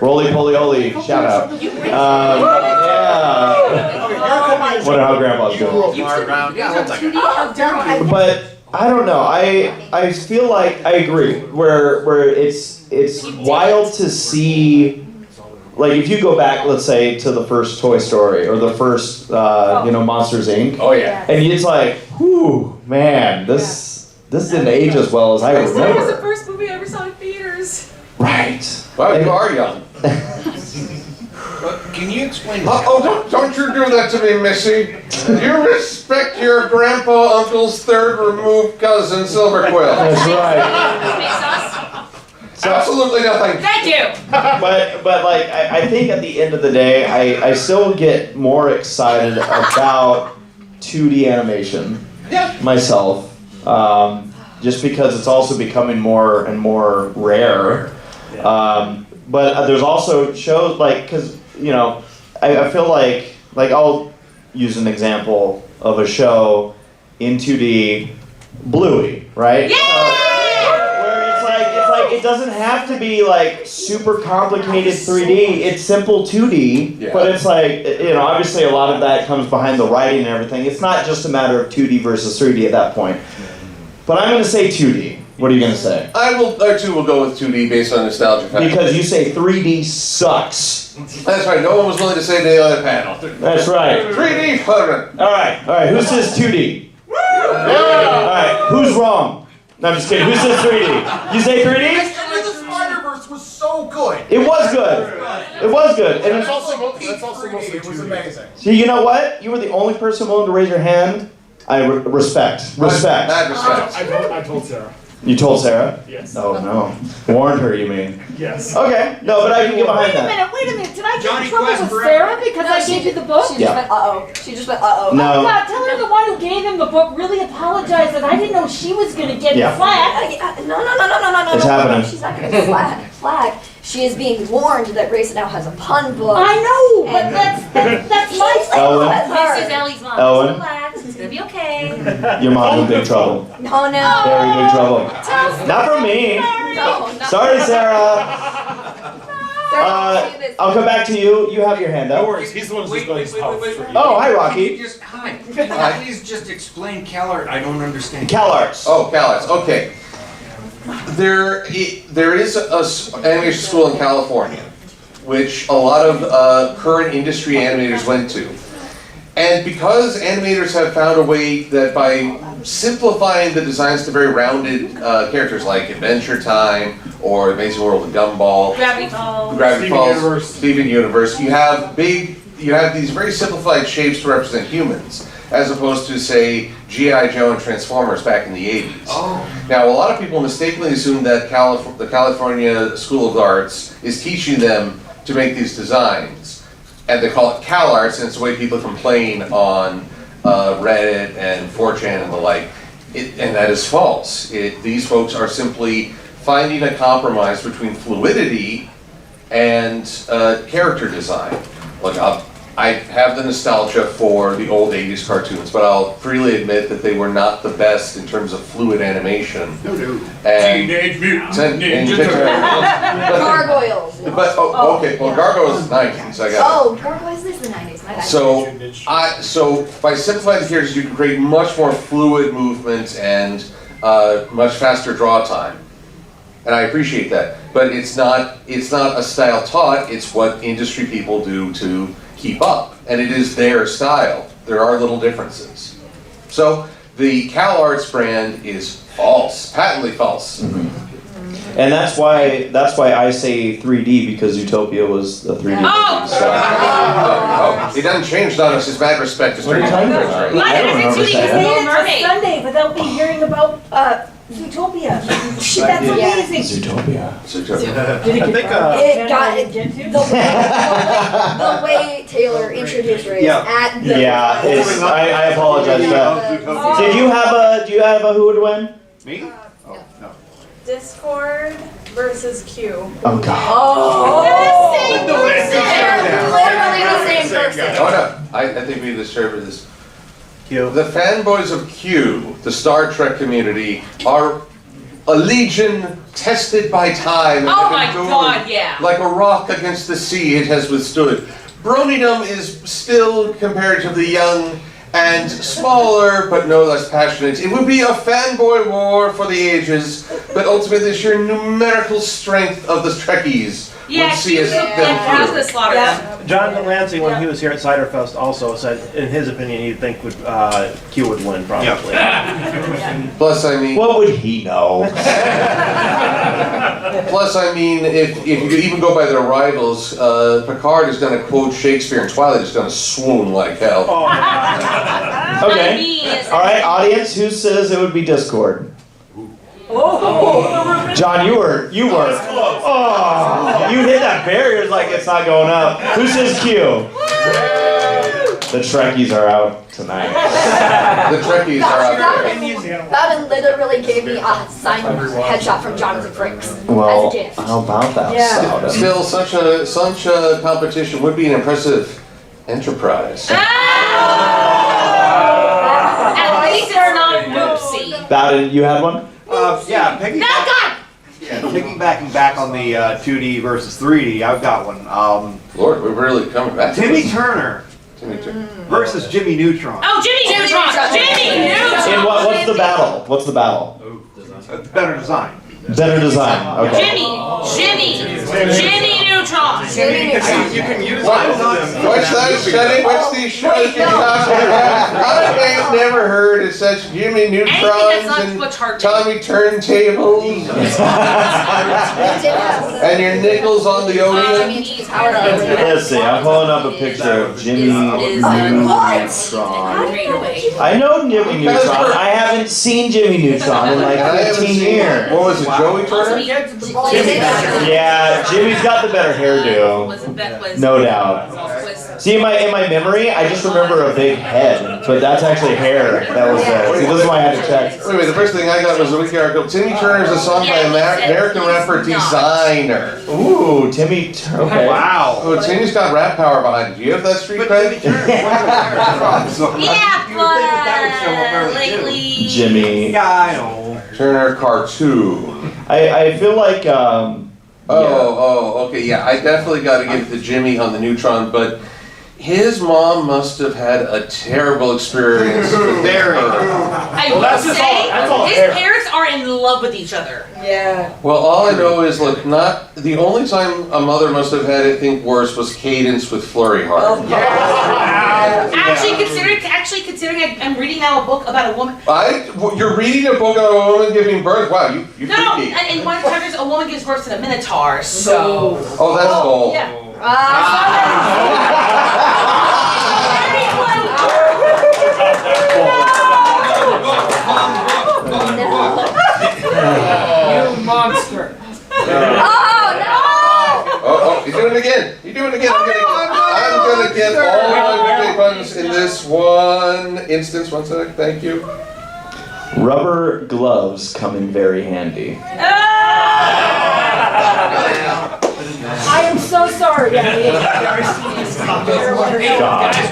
Roly poly oly, shout out. Yeah. Wonder how Grandpa's doing. But I don't know. I feel like I agree. Where it's wild to see. Like if you go back, let's say, to the first Toy Story or the first, Monsters Inc. Oh yeah. And it's like, whew, man, this didn't age as well as I remember. That was the first movie I ever saw in theaters. Right. Well, you are young. Can you explain? Don't you do that to me, Missy. You respect your grandpa uncle's third removed cousin, Silver Quill. That's right. Absolutely nothing. Thank you. But like I think at the end of the day, I still get more excited about 2D animation myself, just because it's also becoming more and more rare. But there's also shows like, because I feel like I'll use an example of a show in 2D, Bluey, right? Yeah! It doesn't have to be like super complicated 3D. It's simple 2D, but it's like, obviously a lot of that comes behind the writing and everything. It's not just a matter of 2D versus 3D at that point. But I'm going to say 2D. What are you going to say? I too will go with 2D based on nostalgia factor. Because you say 3D sucks. That's right. No one was willing to say the other panel. That's right. 3D fun. All right. Who says 2D? All right. Who's wrong? No, I'm just kidding. Who says 3D? You say 3D? The Spider-Verse was so good. It was good. It was good. And That's also mostly 3D. It was amazing. So you know what? You were the only person willing to raise your hand. I respect. Respect. Mad respect. I told Sarah. You told Sarah? Yes. Oh no. Warned her, you mean? Yes. Okay. No, but I can get behind that. Wait a minute. Did I get in trouble with Sarah because I gave you the book? She just went, uh-oh. She just went, uh-oh. No. Oh God, tell her the one who gave him the book really apologized that I didn't know she was going to get flack. No. It's happening. She's not going to flag. She is being warned that Race Now has a pun book. I know, but that's Ellen? This is Ellie's mom. Ellen? Just relax. It's gonna be okay. Your mom's in big trouble. Oh no. Very big trouble. Not from me. No, not Sorry, Sarah. I'll come back to you. You have your hand up. No worries, he's the one who's going to Oh, hi, Rocky. Hi. Please just explain CalArt. I don't understand. CalArts. Oh, CalArts, okay. There is an animation school in California, which a lot of current industry animators went to. And because animators have found a way that by simplifying the designs to very rounded characters like Adventure Time or Amazing World of Gumball, Gravity Falls. Gravity Falls, Steven Universe, you have these very simplified shapes to represent humans, as opposed to, say, G.I. Joe and Transformers back in the 80s. Oh. Now, a lot of people mistakenly assume that the California School of Arts is teaching them to make these designs, and they call it CalArts, and it's the way people complain on Reddit and 4chan and the like, and that is false. These folks are simply finding a compromise between fluidity and character design. Look, I have the nostalgia for the old 80s cartoons, but I'll freely admit that they were not the best in terms of fluid animation. And Teenage Mutant Ninja Turtles. Gargoyles. But okay, well, Gargoyles is 90s. I got Oh, Gargoyles is the 90s. My bad. So by simplifying the characters, you can create much more fluid movement and much faster draw time, and I appreciate that. But it's not a style taught. It's what industry people do to keep up, and it is their style. There are little differences. So the CalArts brand is false, patently false. Mm-hmm. And that's why I say 3D, because Utopia was a 3D. It doesn't change on us. It's bad respect. It's What are you talking about? I don't remember saying that. It's Sunday without me hearing about Zootopia. That's amazing. Zootopia. Did it get The way Taylor introduced Ray at the I apologize for that. Do you have a who would win? Me? Discord versus Q. Oh god. Oh, same person. Literally the same person. Oh no, I think we disturbed this. The fanboys of Q, the Star Trek community, are a legion tested by time. Oh my God, yeah. Like a rock against the sea, it has withstood. Broniedom is still comparatively young and smaller, but no less passionate. It would be a fanboy war for the ages, but ultimately the sheer numerical strength of the Trekkies would see us them through. John Delancey, when he was here at Ciderfest, also said, in his opinion, he'd think Q would win, probably. Plus, I mean... What would he know? Plus, I mean, if you even go by their rivals, Picard is going to quote Shakespeare and Twilight is going to swoon like hell. Okay. All right, audience, who says it would be Discord? John, you were. Oh, you hit that barrier like it's not going up. Who says Q? The Trekkies are out tonight. The Trekkies are out there. Babin literally gave me a signed headshot from Jonathan Frakes as Well, a gift. how about that? Still, such a competition would be an impressive enterprise. At least it's not whoopsie. Bowden, you had one? Yeah, piggybacking back on the 2D versus 3D, I've got one. Lord, we're really coming back to Timmy this. Turner versus Jimmy Neutron. Oh, Jimmy Neutron! Jimmy Neutron! And what's the battle? What's the battle? Better design. Better design. Okay. Jimmy Neutron! Jimmy Neutron. You can use What's that study? What's these shows you're talking about? I've never heard of such Jimmy Neutrons and Tommy Turntables and your nickels on the Odeon. Let's see. I'm pulling up a picture of Jimmy Neutron. I know Jimmy Neutron. I haven't seen Jimmy Neutron in like 15 years. What was it, Joey Turner? Yeah, Jimmy's got the better hairdo. No doubt. See, in my memory, I just remember a big head, but that's actually hair that was there. See, this is why I had to check. Anyway, the first thing I got was a wiki article. Timmy Turner is a song by American rapper Designer. Ooh, Timmy Turner. Okay. Wow. Oh, Timmy's got rap power behind it. Do you have that street cred? Yeah, but lately. Jimmy. Yeah, I know. Turner cartoon. I feel like Okay, yeah, I definitely got to give it to Jimmy on the Neutron, but his mom must have had a terrible experience with Very. I will say, his parents are in love with each other. Yeah. Well, all I know is, look, not the only time a mother must have had anything worse was Cadence with Flurry Heart. Actually, considering I'm reading now a book about a woman. You're reading a book about a woman giving birth? Wow, you No, freaky. and one of the chapters, a woman gives birth to the Minotaur. So. Oh, that's cool. Yeah. You monster. Oh, you're doing it again. You're doing it again. I'm gonna get all my birthday puns in this one instance. One second, thank you. rubber gloves come in very handy. I am so sorry, Abby. Guys,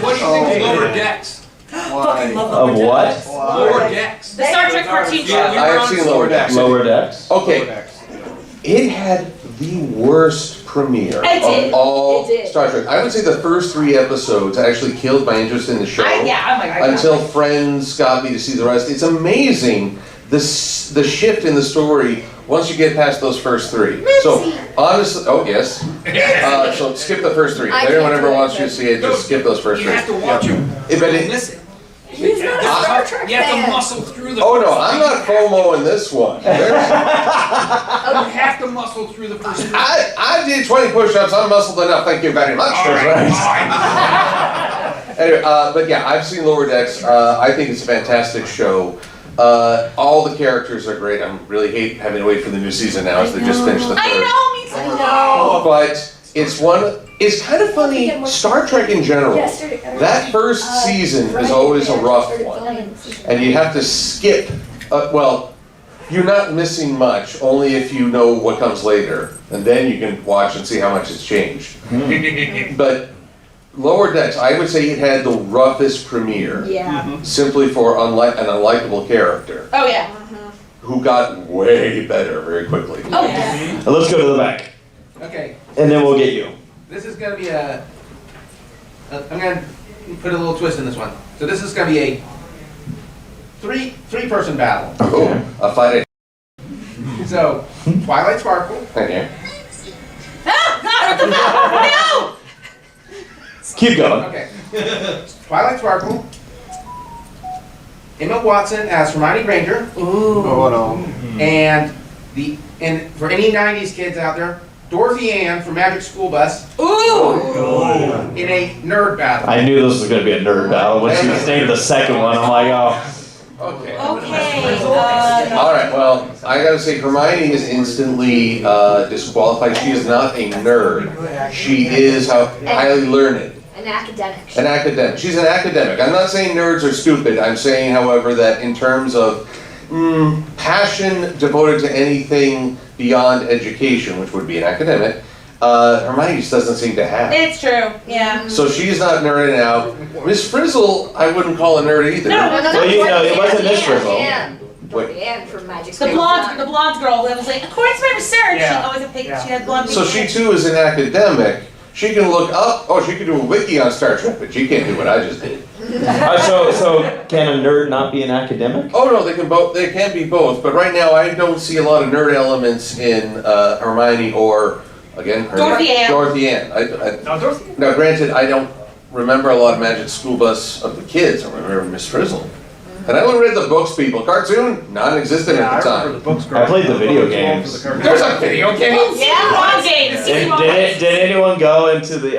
what do you think of Lower Decks? Of what? Lower Decks. The Star Trek cartoon show. I have seen Lower Decks. Lower Decks? Okay. It had the worst premiere It did. of all It did. Star Trek. I would say the first 3 episodes actually killed my interest in the show. Until Friends got me to see the rest. It's amazing the shift in the story once you get past those first 3. So honestly, oh yes. So skip the first 3. If anyone ever wants you to see it, just skip those first 3. You have to watch them. But Miss it. He's not a Star Trek You have fan. to muscle through the. Oh no, I'm not FOMO in this one. You have to muscle through the first. I did 20 push-ups. I'm muscled enough. Thank you very much. Anyway, but yeah, I've seen Lower Decks. I think it's a fantastic show. All the characters are great. I really hate having to wait for the new season now as they just finished the third. I know. But it's kind of funny, Star Trek in general, that first season is always a rough one. And you have to skip, well, you're not missing much, only if you know what comes later. And then you can watch and see how much has changed. But Lower Decks, I would say it had the roughest premiere. Yeah. Simply for an unlikable character. Oh yeah. Who got way better very quickly. Oh yeah. Let's go to the back. Okay. And then we'll get you. This is gonna be I'm gonna put a little twist in this one. So this is gonna be a three-person battle. Oh, a fight. So Twilight Sparkle. Thank you. No! Keep going. Okay. Twilight Sparkle. Emma Watson as Hermione Granger. Oh no. And for any 90s kids out there, Dorothy Ann from Magic School Bus. Ooh! In a nerd battle. I knew this was going to be a nerd battle. When she was named the second one, I'm like, oh. Okay. Okay. All right. Well, I gotta say, Hermione is instantly disqualified. She is not a nerd. She is highly learned. An academic. An academic. She's an academic. I'm not saying nerds are stupid. I'm saying, however, that in terms of passion devoted to anything beyond education, which would be an academic, Hermione just doesn't seem to have. It's true. Yeah. So she's not nerding out. Miss Frizzle, I wouldn't call a nerd either. No. Well, you know, it wasn't Miss Frizzle. Dorothy Ann from Magic The blonde girl that was like, according to my research, she always she had blonde. So she too is an academic. She can look up. Oh, she can do a wiki on Star Trek, but she can't do what I just did. So can a nerd not be an academic? Oh no, they can both. They can be both. But right now, I don't see a lot of nerd elements in Hermione or again Dorothy Ann. Dorothy Ann. Now, granted, I don't remember a lot of Magic School Bus of the kids. I remember Miss Frizzle. And I only read the books, people. Cartoon, non-existent at the time. I played the video games. There's a video game? Yeah, games. Did anyone go into the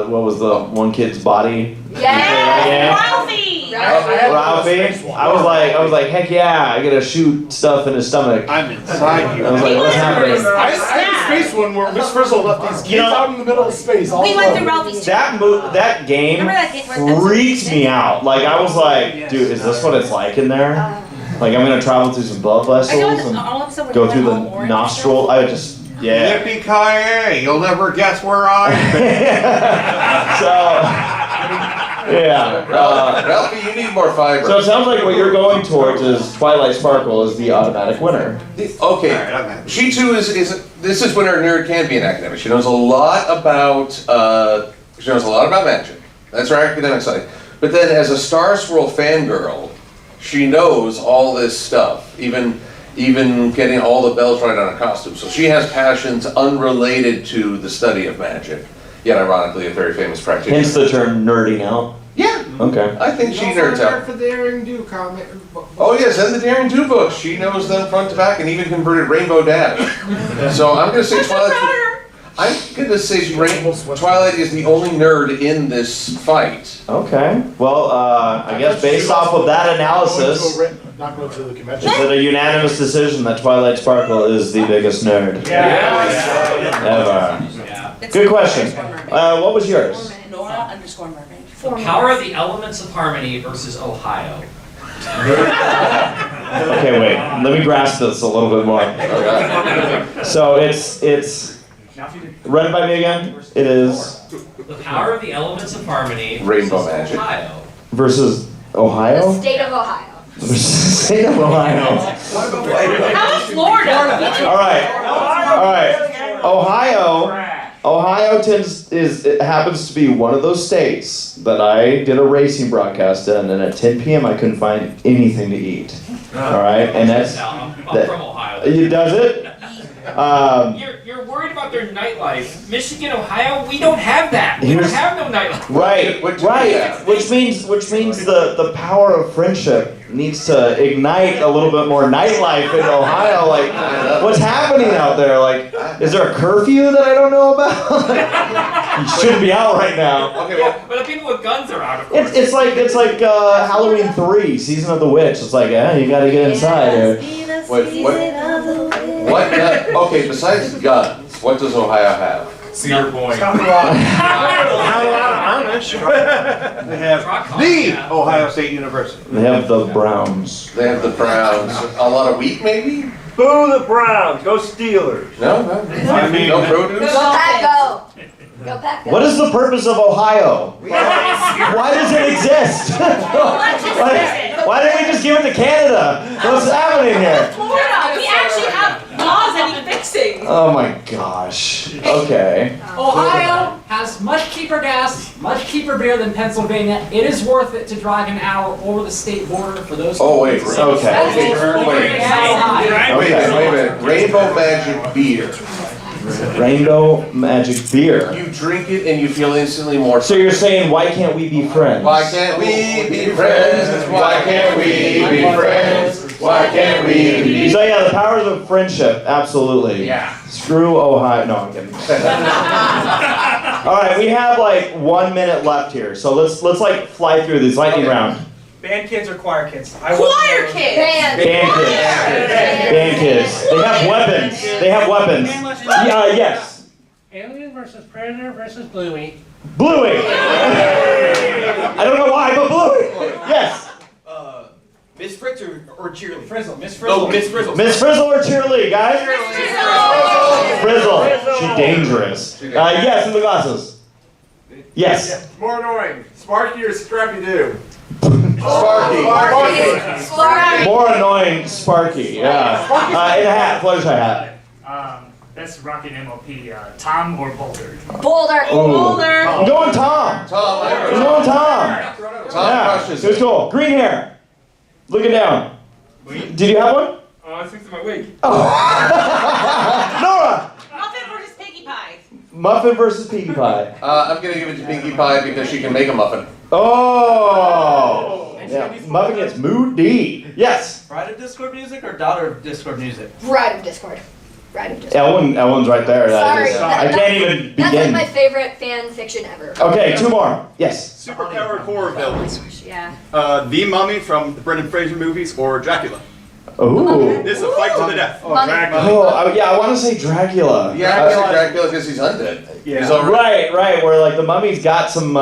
what was the one kid's body? Yeah, Ralphie. Oh, Ralphie. I was like, heck yeah, I gotta shoot stuff in his stomach. I'm inside you. I was like, what's happening? I had a space one where Miss Frizzle left these kids out in the middle of space. All We went alone. through Ralphie's. That game Remember that game where- freaked me out. Like I was like, dude, is this what it's like in there? Like I'm gonna travel through some blood vessels and go through the nostril. I just, yeah. Yippee-ki-yay, you'll never guess where I've been. So, yeah. Ralphie, you need more fiber. So it sounds like what you're going towards is Twilight Sparkle is the automatic winner. Okay, she too is this is when her nerd can be an academic. She knows a lot about magic. That's her academic side. But then as a Star Swirl fangirl, she knows all this stuff, even getting all the bells right on a costume. So she has passions unrelated to the study of magic, yet ironically a very famous practitioner. Hence the term nerding out. Yeah. Okay. I think she nerds out. For the Daring Do comic. Oh yes, and the Daring Do books. She knows them front to back and even converted Rainbow Dash. So I'm gonna say Twilight Twilight is the only nerd in this fight. Okay. Well, I guess based off of that analysis, Not going to the convention. is it a unanimous decision that Twilight Sparkle is the biggest nerd ever? Good question. What was yours? Nora_mermaid. The Power of the Elements of Harmony versus Ohio. Okay, wait. Let me grasp this a little bit more. So it's run by me again. It is The Power of the Elements of Harmony Rainbow versus magic. Ohio. versus Ohio. The state of Ohio. State of Ohio. How about Florida? All right. Ohio happens to be one of those states that I did a racing broadcast in, and at 10 p.m. I couldn't find anything to eat. All right, and that's I'm from Ohio. Does it? You're worried about their nightlife. Michigan, Ohio, we don't have that. We don't have no nightlife. Right. Which means the power of friendship needs to ignite a little bit more nightlife in Ohio. Like, what's happening out there? Like, is there a curfew that I don't know about? You shouldn't be out right now. Okay, But the people with guns are out, of course. It's like Halloween 3, Season of the Witch. It's like, you gotta get inside. Okay, besides guns, what does Ohio have? Cedar Point. They have the Ohio State University. They have the Browns. They have the Browns. A lot of wheat, maybe? Boo the Browns, go Steelers. No. I mean, no produce. Go Pack, go. Go Pack, go. What is the purpose of Ohio? Why does it exist? Why didn't we just give it to Canada? What's happening here? Florida, we actually have laws that need fixing. Oh my gosh. Okay. Ohio has much cheaper gas, much cheaper beer than Pennsylvania. It is worth it to drive an hour over the state border for those. Oh wait, things. okay. That is Wait a minute. Rainbow Magic beer. Rainbow Magic beer. You drink it and you feel instantly more. So you're saying, why can't we be friends? Why can't we be friends? Why can't we be friends? Why can't we be? So yeah, the powers of friendship, absolutely. Yeah. Screw Ohio. No, I'm kidding. All right, we have like 1 minute left here, so let's like fly through these lightning round. Band kids or choir kids? Choir kids. Band. Band kids. They have weapons. Yes. Alien versus Predator versus Bluey. Bluey. I don't know why, but Bluey. Yes. Miss Fritz or Cheerlead? Frizzle. Miss Frizzle. Oh, Miss Frizzle. Miss Frizzle or Cheerlead, guys? Frizzle. She's dangerous. Yes, in the glasses. Yes. More annoying. Sparky or Scrappy Doo? Sparky. More annoying, Sparky. Yeah. In a hat, Fluttershy hat. That's Rocket MLP. Tom or Boulder? Boulder. Boulder. I'm going Tom. Tom. Yeah, it was cool. Green hair. Looking down. Did you have one? I think it's my wig. Nora. Muffin versus Piggy Pie. Muffin versus Pinkie Pie. I'm gonna give it to Pinkie Pie because she can make a muffin. Oh. Yeah. Muffin gets moody. Yes. Bride of Discord music or daughter of Discord music? Bride of Discord. Riding just. Ellen's right there. Sorry, I can't even That's like begin. my favorite fan fiction ever. Okay, 2 more. Yes. Superpowered horror villains. Yeah. The Mummy from the Brendan Fraser movies or Dracula. Ooh. This is a fight to the death. Yeah, I want to say Dracula. Yeah, I say Dracula because he's undead. Yeah. He's already Right. Where like the mummy's got some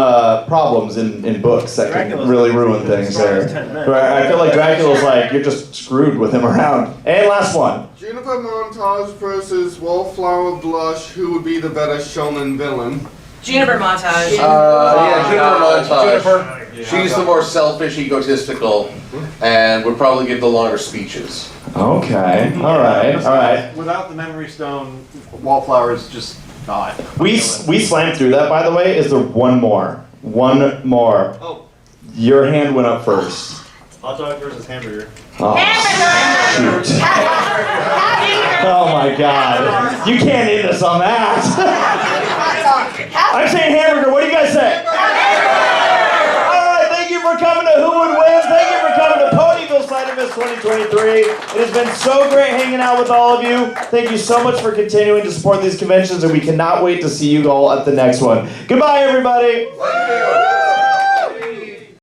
problems in books that can really ruin things there. Right. I feel like Dracula's like you're just screwed with him around. And last one. Juniper Montage versus Wallflower Blush. Who would be the better shonen villain? Juniper Montage. Juniper Montage. She's the more selfish, egotistical, and would probably give the longer speeches. Okay. All right. Without the memory stone, Wallflower is just not. We slammed through that, by the way. Is there one more? One more. Oh. Your hand went up first. Hot dog versus hamburger. Oh, shoot. Oh my God. You can't end us on that. I'm saying hamburger. What do you guys say? All right. Thank you for coming to Who Would Win. Thank you for coming to Ponyville Ciderfest 2023. It has been so great hanging out with all of you. Thank you so much for continuing to support these conventions, and we cannot wait to see you all at the next one. Goodbye, everybody.